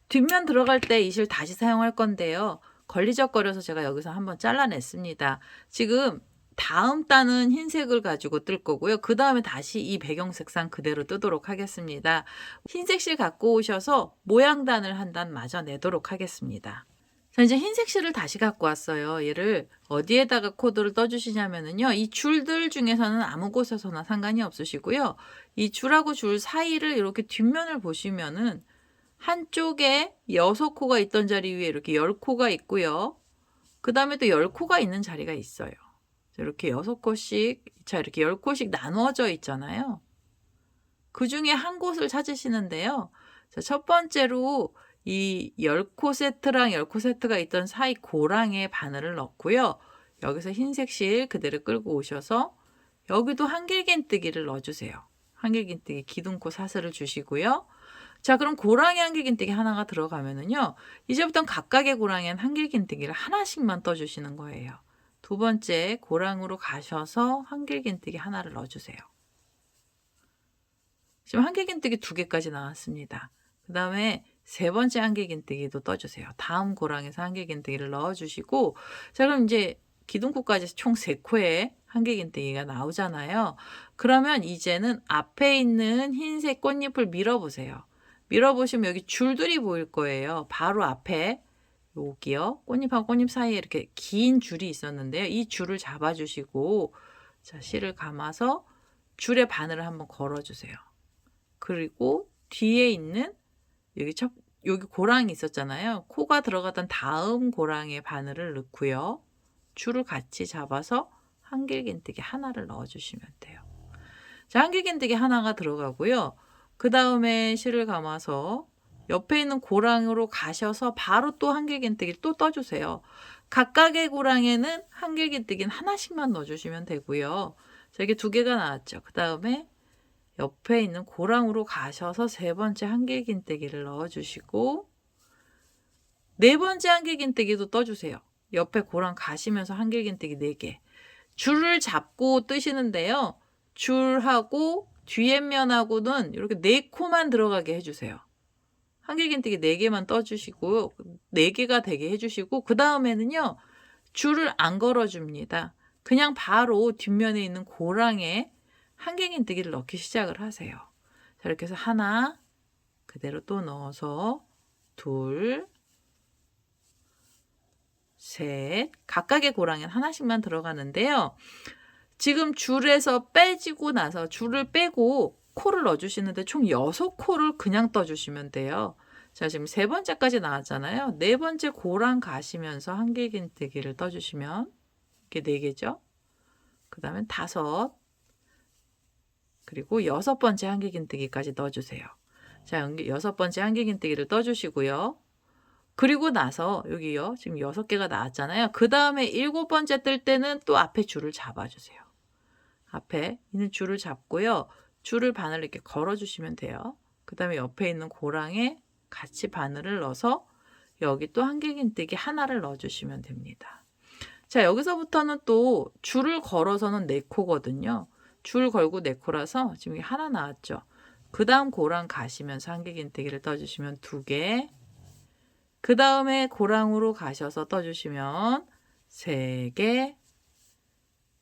뒷면 들어갈 때 이 실 다시 사용할 건데요. 걸리적거려서 제가 여기서 한번 잘라냈습니다. 지금 다음 단은 흰색을 가지고 뜰 거고요. 그 다음에 다시 이 배경 색상 그대로 뜨도록 하겠습니다. 흰색 실 갖고 오셔서 모양단을 한 단 마저 내도록 하겠습니다. 자, 이제 흰색 실을 다시 갖고 왔어요. 얘를 어디에다가 코드를 떠주시냐면요. 이 줄들 중에서는 아무 곳에서나 상관이 없으시고요. 이 줄하고 줄 사이를 이렇게 뒷면을 보시면은 한쪽에 6코가 있던 자리 위에 이렇게 10코가 있고요. 그 다음에 또 10코가 있는 자리가 있어요. 이렇게 6코씩, 자, 이렇게 10코씩 나누어져 있잖아요. 그 중에 한 곳을 찾으시는데요. 자, 첫 번째로 이 10코 세트랑 10코 세트가 있던 사이 고랑에 바늘을 넣고요. 여기서 흰색 실 그대로 끌고 오셔서 여기도 한길긴뜨기를 넣어주세요. 한길긴뜨기 기둥코 사슬을 주시고요. 자, 그럼 고랑에 한길긴뜨기 하나가 들어가면은요. 이제부터 각각의 고랑엔 한길긴뜨기를 하나씩만 떠주시는 거예요. 2번째 고랑으로 가셔서 한길긴뜨기 하나를 넣어주세요. 지금 한길긴뜨기 2개까지 나왔습니다. 그 다음에 세 번째 한길긴뜨기도 떠주세요. 다음 고랑에서 한길긴뜨기를 넣어주시고, 자, 그럼 이제 기둥코까지 총 3코에 한길긴뜨기가 나오잖아요. 그러면 이제는 앞에 있는 흰색 꽃잎을 밀어보세요. 밀어보시면 여기 줄들이 보일 거예요. 바로 앞에 여기요. 꽃잎하고 꽃잎 사이에 이렇게 긴 줄이 있었는데요. 이 줄을 잡아주시고, 자, 실을 감아서 줄에 바늘을 한번 걸어주세요. 그리고 뒤에 있는 여기 고랑이 있었잖아요. 코가 들어가던 다음 고랑에 바늘을 넣고요. 줄을 같이 잡아서 한길긴뜨기 하나를 넣어주시면 돼요. 자, 한길긴뜨기 하나가 들어가고요. 그 다음에 실을 감아서 옆에 있는 고랑으로 가셔서 바로 또 한길긴뜨기를 또 떠주세요. 각각의 고랑에는 한길긴뜨기는 하나씩만 넣어주시면 되고요. 자, 이게 2개가 나왔죠. 그 다음에 옆에 있는 고랑으로 가셔서 세 번째 한길긴뜨기를 넣어주시고 네 번째 한길긴뜨기도 떠주세요. 옆에 고랑 가시면서 한길긴뜨기 4개. 줄을 잡고 뜨시는데요. 줄하고 뒤에 면하고는 이렇게 4코만 들어가게 해주세요. 한길긴뜨기 4개만 떠주시고 4개가 되게 해주시고 그 다음에는요. 줄을 안 걸어줍니다. 그냥 바로 뒷면에 있는 고랑에 한길긴뜨기를 넣기 시작을 하세요. 자, 이렇게 해서 하나 그대로 또 넣어서 둘, 셋, 각각의 고랑엔 하나씩만 들어가는데요. 지금 줄에서 빼지고 나서 줄을 빼고 코를 넣어주시는데 총 6코를 그냥 떠주시면 돼요. 자, 지금 세 번째까지 나왔잖아요. 네 번째 고랑 가시면서 한길긴뜨기를 떠주시면 이렇게 4개죠. 그 다음에 5, 그리고 6번째 한길긴뜨기까지 넣어주세요. 자, 6번째 한길긴뜨기를 떠주시고요. 그리고 나서 여기요. 지금 6개가 나왔잖아요. 그 다음에 7번째 뜰 때는 또 앞에 줄을 잡아주세요. 앞에 있는 줄을 잡고요. 줄을 바늘 이렇게 걸어주시면 돼요. 그 다음에 옆에 있는 고랑에 같이 바늘을 넣어서 여기 또 한길긴뜨기 하나를 넣어주시면 됩니다. 자, 여기서부터는 또 줄을 걸어서는 4코거든요. 줄 걸고 4코라서 지금 이게 하나 나왔죠. 그 다음 고랑 가시면서 한길긴뜨기를 떠주시면 2개, 그 다음에 고랑으로 가셔서 떠주시면 3개,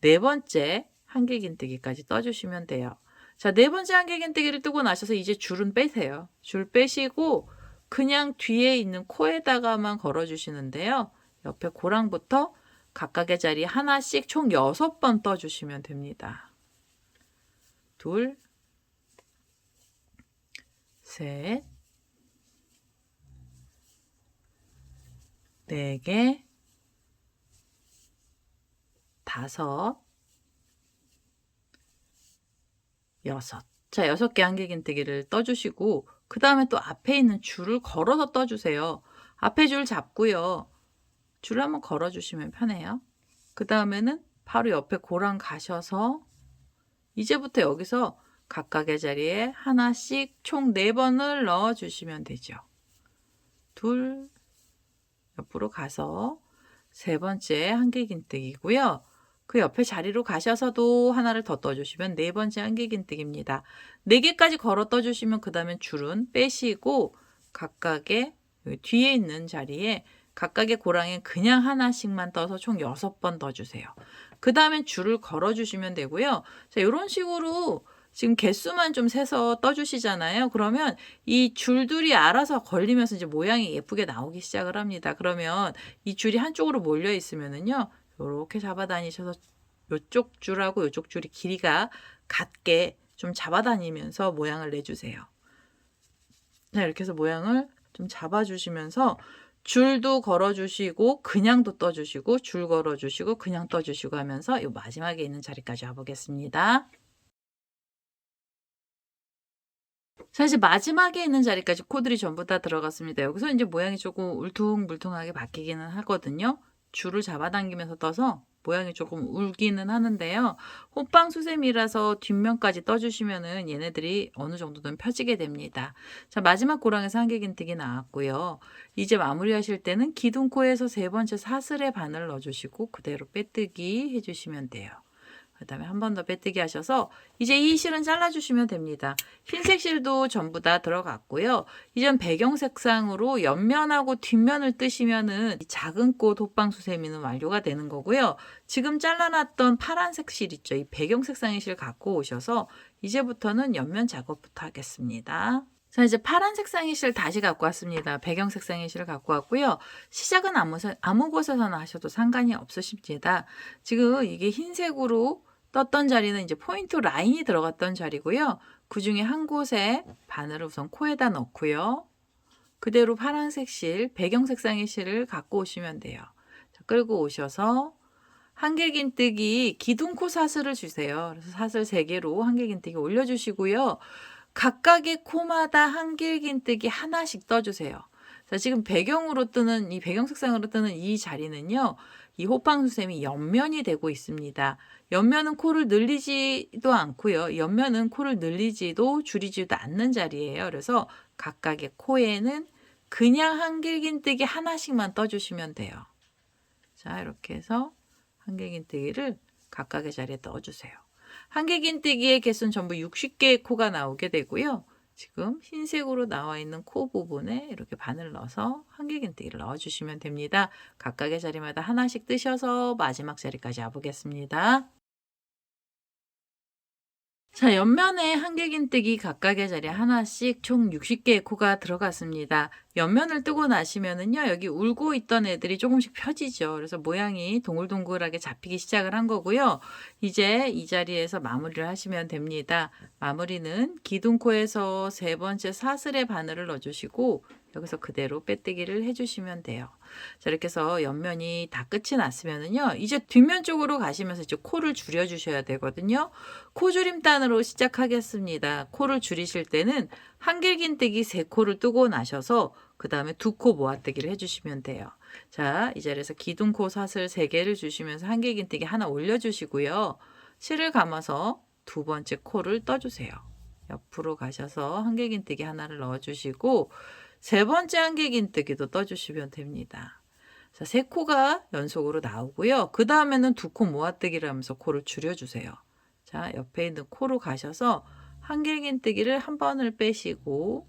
네 번째 한길긴뜨기까지 떠주시면 돼요. 자, 네 번째 한길긴뜨기를 뜨고 나셔서 이제 줄은 빼세요. 줄 빼시고 그냥 뒤에 있는 코에다가만 걸어주시는데요. 옆에 고랑부터 각각의 자리 하나씩 총 6번 떠주시면 됩니다. 둘, 셋, 4개, 5, 6. 자, 6개 한길긴뜨기를 떠주시고 그 다음에 또 앞에 있는 줄을 걸어서 떠주세요. 앞에 줄 잡고요. 줄을 한번 걸어주시면 편해요. 그 다음에는 바로 옆에 고랑 가셔서 이제부터 여기서 각각의 자리에 하나씩 총 4번을 넣어주시면 되죠. 둘, 옆으로 가서 세 번째 한길긴뜨기고요. 그 옆에 자리로 가셔서도 하나를 더 떠주시면 네 번째 한길긴뜨기입니다. 4개까지 걸어 떠주시면 그 다음에 줄은 빼시고 각각의 뒤에 있는 자리에 각각의 고랑에 그냥 하나씩만 떠서 총 6번 떠주세요. 그 다음에 줄을 걸어주시면 되고요. 자, 이런 식으로 지금 개수만 좀 세서 떠주시잖아요. 그러면 이 줄들이 알아서 걸리면서 이제 모양이 예쁘게 나오기 시작을 합니다. 그러면 이 줄이 한쪽으로 몰려 있으면은요, 이렇게 잡아다니셔서 이쪽 줄하고 이쪽 줄이 길이가 같게 좀 잡아다니면서 모양을 내주세요. 자, 이렇게 해서 모양을 좀 잡아주시면서 줄도 걸어주시고 그냥도 떠주시고 줄 걸어주시고 그냥 떠주시고 하면서 이 마지막에 있는 자리까지 와보겠습니다. 사실 마지막에 있는 자리까지 코들이 전부 다 들어갔습니다. 여기서 이제 모양이 조금 울퉁불퉁하게 바뀌기는 하거든요. 줄을 잡아당기면서 떠서 모양이 조금 울기는 하는데요. 호빵 수세미라서 뒷면까지 떠주시면은 얘네들이 어느 정도는 펴지게 됩니다. 자, 마지막 고랑에서 한길긴뜨기 나왔고요. 이제 마무리하실 때는 기둥코에서 세 번째 사슬에 바늘 넣어주시고 그대로 빼뜨기 해주시면 돼요. 그 다음에 한 번 더 빼뜨기 하셔서 이제 이 실은 잘라주시면 됩니다. 흰색 실도 전부 다 들어갔고요. 이전 배경 색상으로 옆면하고 뒷면을 뜨시면은 이 작은 꽃 호빵수세미는 완료가 되는 거고요. 지금 잘라놨던 파란색 실 있죠. 이 배경 색상의 실 갖고 오셔서 이제부터는 옆면 작업부터 하겠습니다. 자, 이제 파란 색상의 실 다시 갖고 왔습니다. 배경 색상의 실을 갖고 왔고요. 시작은 아무 곳에서나 하셔도 상관이 없으십니다. 지금 이게 흰색으로 떴던 자리는 이제 포인트 라인이 들어갔던 자리고요. 그 중에 한 곳에 바늘을 우선 코에다 넣고요. 그대로 파란색 실, 배경 색상의 실을 갖고 오시면 돼요. 자, 끌고 오셔서 한길긴뜨기 기둥코 사슬을 주세요. 그래서 사슬 3개로 한길긴뜨기 올려주시고요. 각각의 코마다 한길긴뜨기 하나씩 떠주세요. 자, 지금 배경으로 뜨는 이 배경 색상으로 뜨는 이 자리는요. 이 호빵수세미 옆면이 되고 있습니다. 옆면은 코를 늘리지도 않고요. 옆면은 코를 늘리지도 줄이지도 않는 자리예요. 그래서 각각의 코에는 그냥 한길긴뜨기 하나씩만 떠주시면 돼요. 자, 이렇게 해서 한길긴뜨기를 각각의 자리에 넣어주세요. 한길긴뜨기의 개수는 전부 60개의 코가 나오게 되고요. 지금 흰색으로 나와 있는 코 부분에 이렇게 바늘 넣어서 한길긴뜨기를 넣어주시면 됩니다. 각각의 자리마다 하나씩 뜨셔서 마지막 자리까지 와보겠습니다. 자, 옆면에 한길긴뜨기 각각의 자리에 하나씩 총 60개의 코가 들어갔습니다. 옆면을 뜨고 나시면은요, 여기 울고 있던 애들이 조금씩 펴지죠. 그래서 모양이 동글동글하게 잡히기 시작을 한 거고요. 이제 이 자리에서 마무리를 하시면 됩니다. 마무리는 기둥코에서 세 번째 사슬에 바늘을 넣어주시고 여기서 그대로 빼뜨기를 해주시면 돼요. 자, 이렇게 해서 옆면이 다 끝이 났으면은요, 이제 뒷면 쪽으로 가시면서 이제 코를 줄여주셔야 되거든요. 코 줄임단으로 시작하겠습니다. 코를 줄이실 때는 한길긴뜨기 3코를 뜨고 나셔서 그 다음에 2코 모아뜨기를 해주시면 돼요. 자, 이 자리에서 기둥코 사슬 3개를 주시면서 한길긴뜨기 하나 올려주시고요. 실을 감아서 2번째 코를 떠주세요. 옆으로 가셔서 한길긴뜨기 하나를 넣어주시고 3번째 한길긴뜨기도 떠주시면 됩니다. 자, 세 코가 연속으로 나오고요. 그 다음에는 두 코 모아뜨기를 하면서 코를 줄여주세요. 자, 옆에 있는 코로 가셔서 한길긴뜨기를 한 번을 빼시고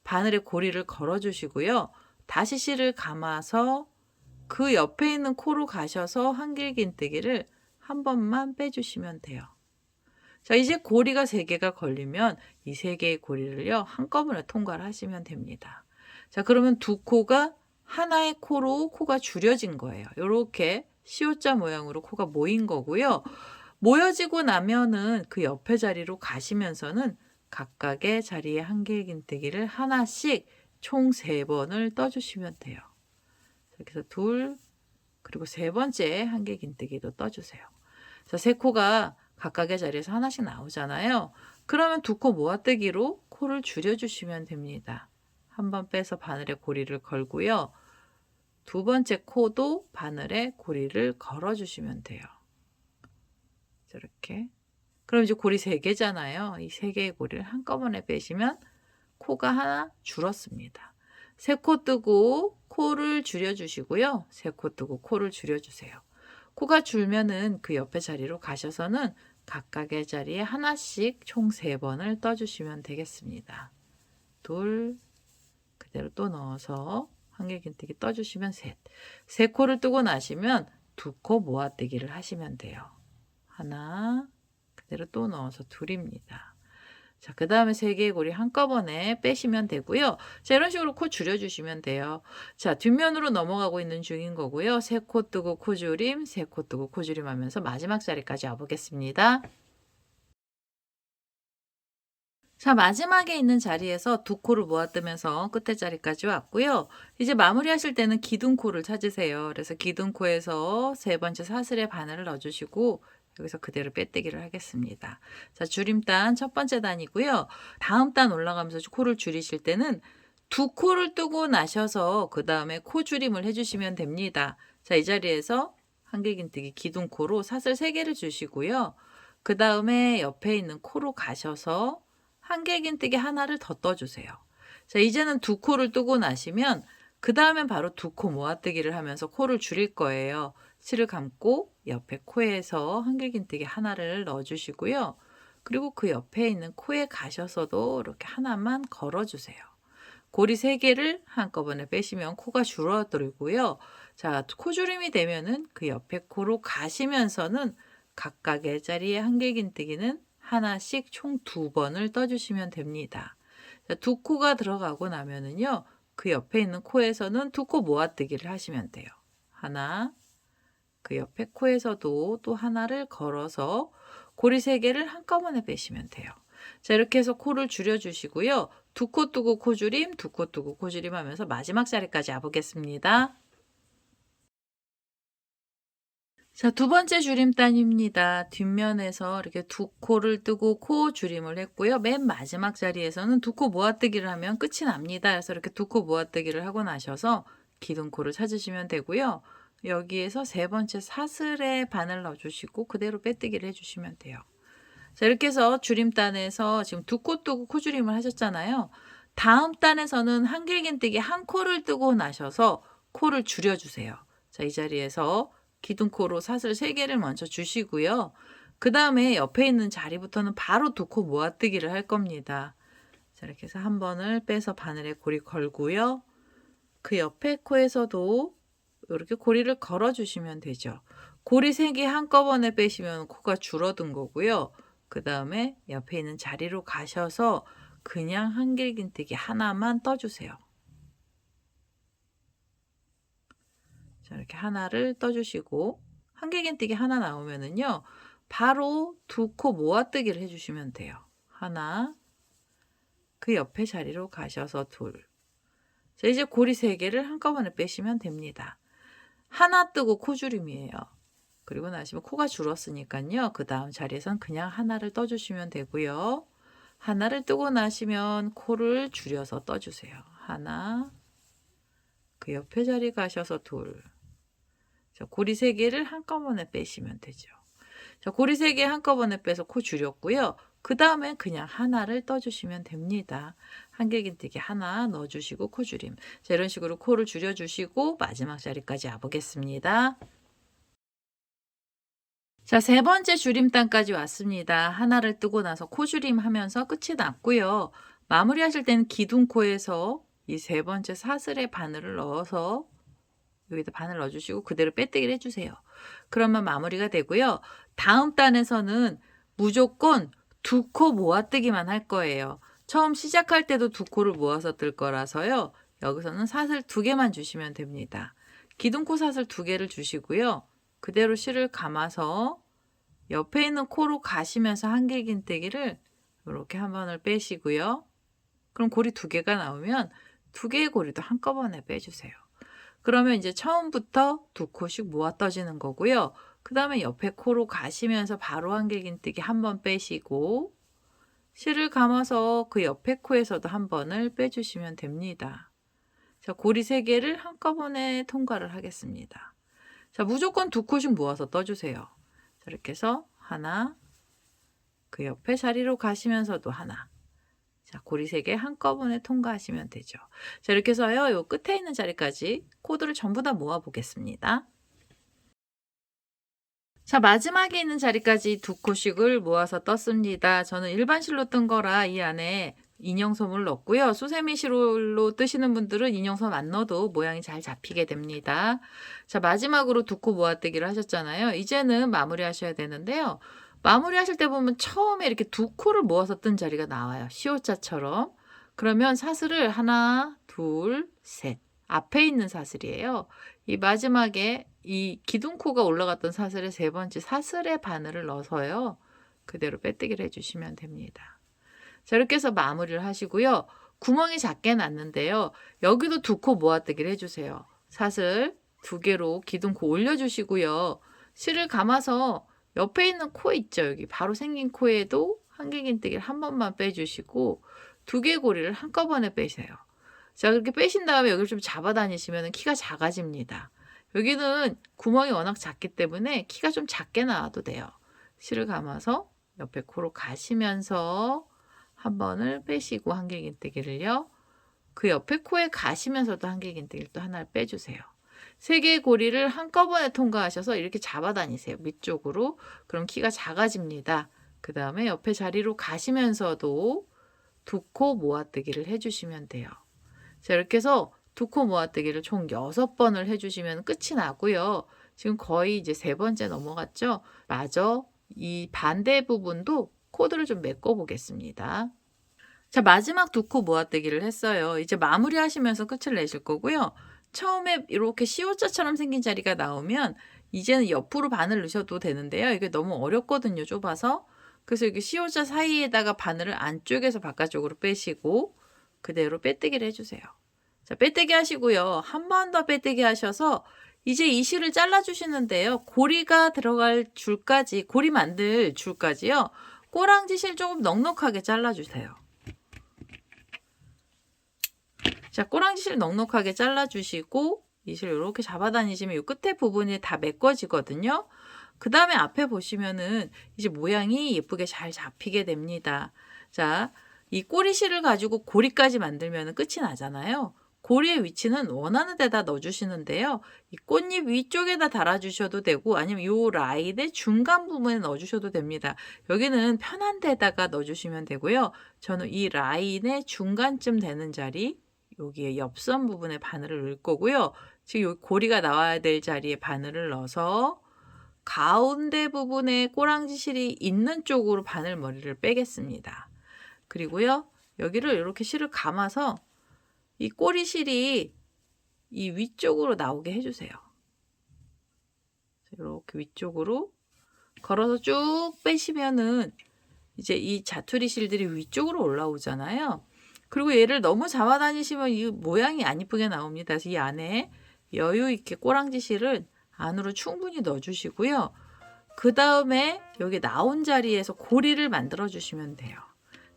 바늘에 고리를 걸어주시고요. 다시 실을 감아서 그 옆에 있는 코로 가셔서 한길긴뜨기를 한 번만 빼주시면 돼요. 자, 이제 고리가 3개가 걸리면 이 3개의 고리를요, 한꺼번에 통과를 하시면 됩니다. 자, 그러면 두 코가 하나의 코로 코가 줄여진 거예요. 이렇게 C자 모양으로 코가 모인 거고요. 모여지고 나면은 그 옆에 자리로 가시면서는 각각의 자리에 한길긴뜨기를 하나씩 총 3번을 떠주시면 돼요. 그래서 둘, 그리고 3번째 한길긴뜨기도 떠주세요. 자, 3코가 각각의 자리에서 하나씩 나오잖아요. 그러면 두 코 모아뜨기로 코를 줄여주시면 됩니다. 한 번 빼서 바늘에 고리를 걸고요. 두 번째 코도 바늘에 고리를 걸어주시면 돼요. 이렇게. 그럼 이제 고리 3개잖아요. 이 3개의 고리를 한꺼번에 빼시면 코가 하나 줄었습니다. 3코 뜨고 코를 줄여주시고요. 3코 뜨고 코를 줄여주세요. 코가 줄면은 그 옆에 자리로 가셔서는 각각의 자리에 하나씩 총 3번을 떠주시면 되겠습니다. 둘, 그대로 또 넣어서 한길긴뜨기 떠주시면 셋. 3코를 뜨고 나시면 2코 모아뜨기를 하시면 돼요. 하나, 그대로 또 넣어서 둘입니다. 자, 그 다음에 3개의 고리 한꺼번에 빼시면 되고요. 자, 이런 식으로 코 줄여주시면 돼요. 자, 뒷면으로 넘어가고 있는 중인 거고요. 3코 뜨고 코 줄임, 3코 뜨고 코 줄임 하면서 마지막 자리까지 와보겠습니다. 자, 마지막에 있는 자리에서 2코를 모아뜨면서 끝에 자리까지 왔고요. 이제 마무리하실 때는 기둥코를 찾으세요. 그래서 기둥코에서 3번째 사슬에 바늘을 넣어주시고 여기서 그대로 빼뜨기를 하겠습니다. 자, 줄임단 첫 번째 단이고요. 다음 단 올라가면서 코를 줄이실 때는 2코를 뜨고 나셔서 그 다음에 코 줄임을 해주시면 됩니다. 자, 이 자리에서 한길긴뜨기 기둥코로 사슬 3개를 주시고요. 그 다음에 옆에 있는 코로 가셔서 한길긴뜨기 하나를 더 떠주세요. 자, 이제는 2코를 뜨고 나시면 그 다음엔 바로 2코 모아뜨기를 하면서 코를 줄일 거예요. 실을 감고 옆에 코에서 한길긴뜨기 하나를 넣어주시고요. 그리고 그 옆에 있는 코에 가셔서도 이렇게 하나만 걸어주세요. 고리 3개를 한꺼번에 빼시면 코가 줄어들고요. 자, 코줄임이 되면은 그 옆에 코로 가시면서는 각각의 자리에 한길긴뜨기는 하나씩 총 2번을 떠주시면 됩니다. 자, 2코가 들어가고 나면은요, 그 옆에 있는 코에서는 2코 모아뜨기를 하시면 돼요. 하나, 그 옆에 코에서도 또 하나를 걸어서 고리 3개를 한꺼번에 빼시면 돼요. 자, 이렇게 해서 코를 줄여주시고요. 2코 뜨고 코 줄임, 2코 뜨고 코 줄임 하면서 마지막 자리까지 와보겠습니다. 자, 두 번째 줄임단입니다. 뒷면에서 이렇게 2코를 뜨고 코 줄임을 했고요. 맨 마지막 자리에서는 2코 모아뜨기를 하면 끝이 납니다. 그래서 이렇게 2코 모아뜨기를 하고 나셔서 기둥코를 찾으시면 되고요. 여기에서 3번째 사슬에 바늘 넣어주시고 그대로 빼뜨기를 해주시면 돼요. 자, 이렇게 해서 줄임단에서 지금 2코 뜨고 코 줄임을 하셨잖아요. 다음 단에서는 한길긴뜨기 한 코를 뜨고 나셔서 코를 줄여주세요. 자, 이 자리에서 기둥코로 사슬 3개를 먼저 주시고요. 그 다음에 옆에 있는 자리부터는 바로 2코 모아뜨기를 할 겁니다. 자, 이렇게 해서 한 번을 빼서 바늘에 고리 걸고요. 그 옆에 코에서도 이렇게 고리를 걸어주시면 되죠. 고리 3개 한꺼번에 빼시면 코가 줄어든 거고요. 그 다음에 옆에 있는 자리로 가셔서 그냥 한길긴뜨기 하나만 떠주세요. 자, 이렇게 하나를 떠주시고 한길긴뜨기 하나 나오면은요, 바로 2코 모아뜨기를 해주시면 돼요. 하나, 그 옆에 자리로 가셔서 둘. 자, 이제 고리 3개를 한꺼번에 빼시면 됩니다. 하나 뜨고 코줄임이에요. 그리고 나시면 코가 줄었으니까요. 그 다음 자리에선 그냥 하나를 떠주시면 되고요. 하나를 뜨고 나시면 코를 줄여서 떠주세요. 하나, 그 옆에 자리 가셔서 둘. 자, 고리 3개를 한꺼번에 빼시면 되죠. 자, 고리 3개 한꺼번에 빼서 코 줄였고요. 그 다음에 그냥 하나를 떠주시면 됩니다. 한길긴뜨기 하나 넣어주시고 코줄임. 자, 이런 식으로 코를 줄여주시고 마지막 자리까지 와보겠습니다. 자, 세 번째 줄임단까지 왔습니다. 하나를 뜨고 나서 코줄임 하면서 끝이 났고요. 마무리하실 때는 기둥코에서 이 세 번째 사슬에 바늘을 넣어서 여기다 바늘 넣어주시고 그대로 빼뜨기를 해주세요. 그러면 마무리가 되고요. 다음 단에서는 무조건 두 코 모아뜨기만 할 거예요. 처음 시작할 때도 두 코를 모아서 뜰 거라서요. 여기서는 사슬 2개만 주시면 됩니다. 기둥코 사슬 2개를 주시고요. 그대로 실을 감아서 옆에 있는 코로 가시면서 한길긴뜨기를 이렇게 한 번을 빼시고요. 그럼 고리 2개가 나오면 2개의 고리도 한꺼번에 빼주세요. 그러면 이제 처음부터 2코씩 모아 떠지는 거고요. 그 다음에 옆에 코로 가시면서 바로 한길긴뜨기 한 번 빼시고 실을 감아서 그 옆에 코에서도 한 번을 빼주시면 됩니다. 자, 고리 3개를 한꺼번에 통과를 하겠습니다. 자, 무조건 2코씩 모아서 떠주세요. 자, 이렇게 해서 하나, 그 옆에 자리로 가시면서도 하나. 자, 고리 3개 한꺼번에 통과하시면 되죠. 자, 이렇게 해서요, 요 끝에 있는 자리까지 코드를 전부 다 모아 보겠습니다. 자, 마지막에 있는 자리까지 2코씩을 모아서 떴습니다. 저는 일반 실로 뜬 거라 이 안에 인형솜을 넣었고요. 수세미 실로 뜨시는 분들은 인형솜 안 넣어도 모양이 잘 잡히게 됩니다. 자, 마지막으로 2코 모아뜨기를 하셨잖아요. 이제는 마무리 하셔야 되는데요. 마무리 하실 때 보면 처음에 이렇게 2코를 모아서 뜬 자리가 나와요. 시옷자처럼. 그러면 사슬을 하나, 둘, 셋. 앞에 있는 사슬이에요. 이 마지막에 이 기둥코가 올라갔던 사슬의 3번째 사슬에 바늘을 넣어서요. 그대로 빼뜨기를 해주시면 됩니다. 자, 이렇게 해서 마무리를 하시고요. 구멍이 작게 났는데요. 여기도 2코 모아뜨기를 해주세요. 사슬 2개로 기둥코 올려주시고요. 실을 감아서 옆에 있는 코 있죠. 여기 바로 생긴 코에도 한길긴뜨기를 한 번만 빼주시고 2개의 고리를 한꺼번에 빼세요. 자, 그렇게 빼신 다음에 여기를 좀 잡아 다니시면 키가 작아집니다. 여기는 구멍이 워낙 작기 때문에 키가 좀 작게 나와도 돼요. 실을 감아서 옆에 코로 가시면서 한 번을 빼시고 한길긴뜨기를요. 그 옆에 코에 가시면서도 한길긴뜨기를 또 하나를 빼주세요. 3개의 고리를 한꺼번에 통과하셔서 이렇게 잡아 다니세요. 밑쪽으로. 그럼 키가 작아집니다. 그 다음에 옆에 자리로 가시면서도 2코 모아뜨기를 해주시면 돼요. 자, 이렇게 해서 2코 모아뜨기를 총 6번을 해주시면 끝이 나고요. 지금 거의 이제 3번째 넘어갔죠? 마저 이 반대 부분도 코드를 좀 메꿔 보겠습니다. 자, 마지막 2코 모아뜨기를 했어요. 이제 마무리 하시면서 끝을 내실 거고요. 처음에 이렇게 시옷자처럼 생긴 자리가 나오면 이제는 옆으로 바늘 넣으셔도 되는데요. 이게 너무 어렵거든요. 좁아서. 그래서 여기 시옷자 사이에다가 바늘을 안쪽에서 바깥쪽으로 빼시고 그대로 빼뜨기를 해주세요. 자, 빼뜨기 하시고요. 한 번 더 빼뜨기 하셔서 이제 이 실을 잘라주시는데요. 고리가 들어갈 줄까지, 고리 만들 줄까지요. 꼬랑지 실 조금 넉넉하게 잘라주세요. 자, 꼬랑지 실 넉넉하게 잘라주시고 이 실 이렇게 잡아다니시면 이 끝에 부분이 다 메꿔지거든요. 그 다음에 앞에 보시면은 이제 모양이 예쁘게 잘 잡히게 됩니다. 자, 이 꼬리실을 가지고 고리까지 만들면 끝이 나잖아요. 고리의 위치는 원하는 데다 넣어주시는데요. 이 꽃잎 위쪽에다 달아주셔도 되고 아니면 이 라인의 중간 부분에 넣어주셔도 됩니다. 여기는 편한 데다가 넣어주시면 되고요. 저는 이 라인의 중간쯤 되는 자리, 여기에 옆선 부분에 바늘을 넣을 거고요. 지금 여기 고리가 나와야 될 자리에 바늘을 넣어서 가운데 부분에 꼬랑지실이 있는 쪽으로 바늘머리를 빼겠습니다. 그리고요, 여기를 이렇게 실을 감아서 이 꼬리실이 이 위쪽으로 나오게 해주세요. 이렇게 위쪽으로 걸어서 쭉 빼시면은 이제 이 자투리 실들이 위쪽으로 올라오잖아요. 그리고 얘를 너무 잡아 다니시면 이 모양이 안 이쁘게 나옵니다. 그래서 이 안에 여유 있게 꼬랑지 실을 안으로 충분히 넣어주시고요. 그 다음에 여기 나온 자리에서 고리를 만들어 주시면 돼요.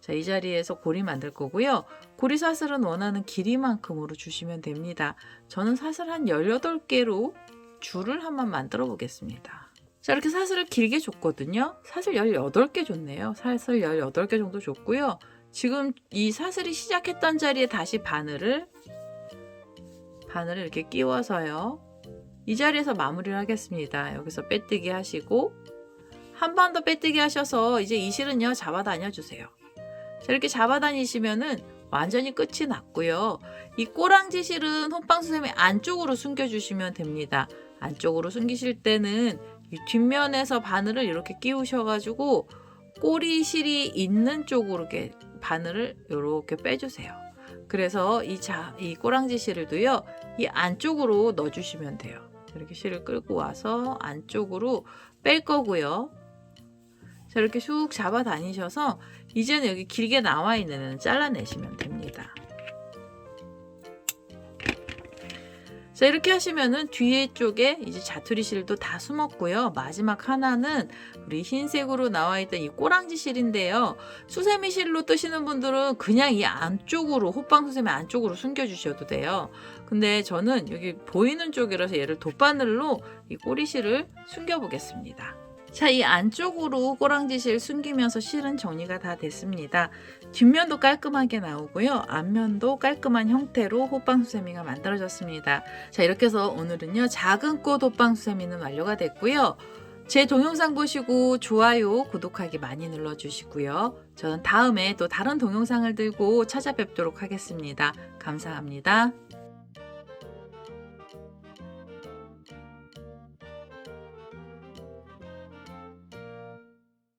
자, 이 자리에서 고리 만들 거고요. 고리 사슬은 원하는 길이만큼으로 주시면 됩니다. 저는 사슬 한 18개로 줄을 한번 만들어 보겠습니다. 자, 이렇게 사슬을 길게 줬거든요. 사슬 18개 줬네요. 사슬 18개 정도 줬고요. 지금 이 사슬이 시작했던 자리에 다시 바늘을 이렇게 끼워서요. 이 자리에서 마무리를 하겠습니다. 여기서 빼뜨기 하시고 한 번 더 빼뜨기 하셔서 이제 이 실은요 잡아 다녀 주세요. 자, 이렇게 잡아 다니시면은 완전히 끝이 났고요. 이 꼬랑지 실은 호빵수세미 안쪽으로 숨겨 주시면 됩니다. 안쪽으로 숨기실 때는 이 뒷면에서 바늘을 이렇게 끼우셔가지고 꼬리 실이 있는 쪽으로 이렇게 바늘을 이렇게 빼주세요. 그래서 이 꼬랑지 실을도요 이 안쪽으로 넣어주시면 돼요. 이렇게 실을 끌고 와서 안쪽으로 뺄 거고요. 자, 이렇게 쑥 잡아 다니셔서 이제는 여기 길게 나와 있는 애는 잘라내시면 됩니다. 자, 이렇게 하시면은 뒤에 쪽에 이제 자투리 실도 다 숨었고요. 마지막 하나는 우리 흰색으로 나와 있던 이 꼬랑지 실인데요. 수세미 실로 뜨시는 분들은 그냥 이 안쪽으로 호빵 수세미 안쪽으로 숨겨 주셔도 돼요. 근데 저는 여기 보이는 쪽이라서 얘를 돗바늘로 이 꼬리 실을 숨겨 보겠습니다. 자, 이 안쪽으로 꼬랑지 실 숨기면서 실은 정리가 다 됐습니다. 뒷면도 깔끔하게 나오고요. 앞면도 깔끔한 형태로 호빵수세미가 만들어졌습니다. 자, 이렇게 해서 오늘은요 작은 꽃 호빵수세미는 완료가 됐고요. 제 동영상 보시고 좋아요, 구독하기 많이 눌러주시고요. 저는 다음에 또 다른 동영상을 들고 찾아뵙도록 하겠습니다. 감사합니다.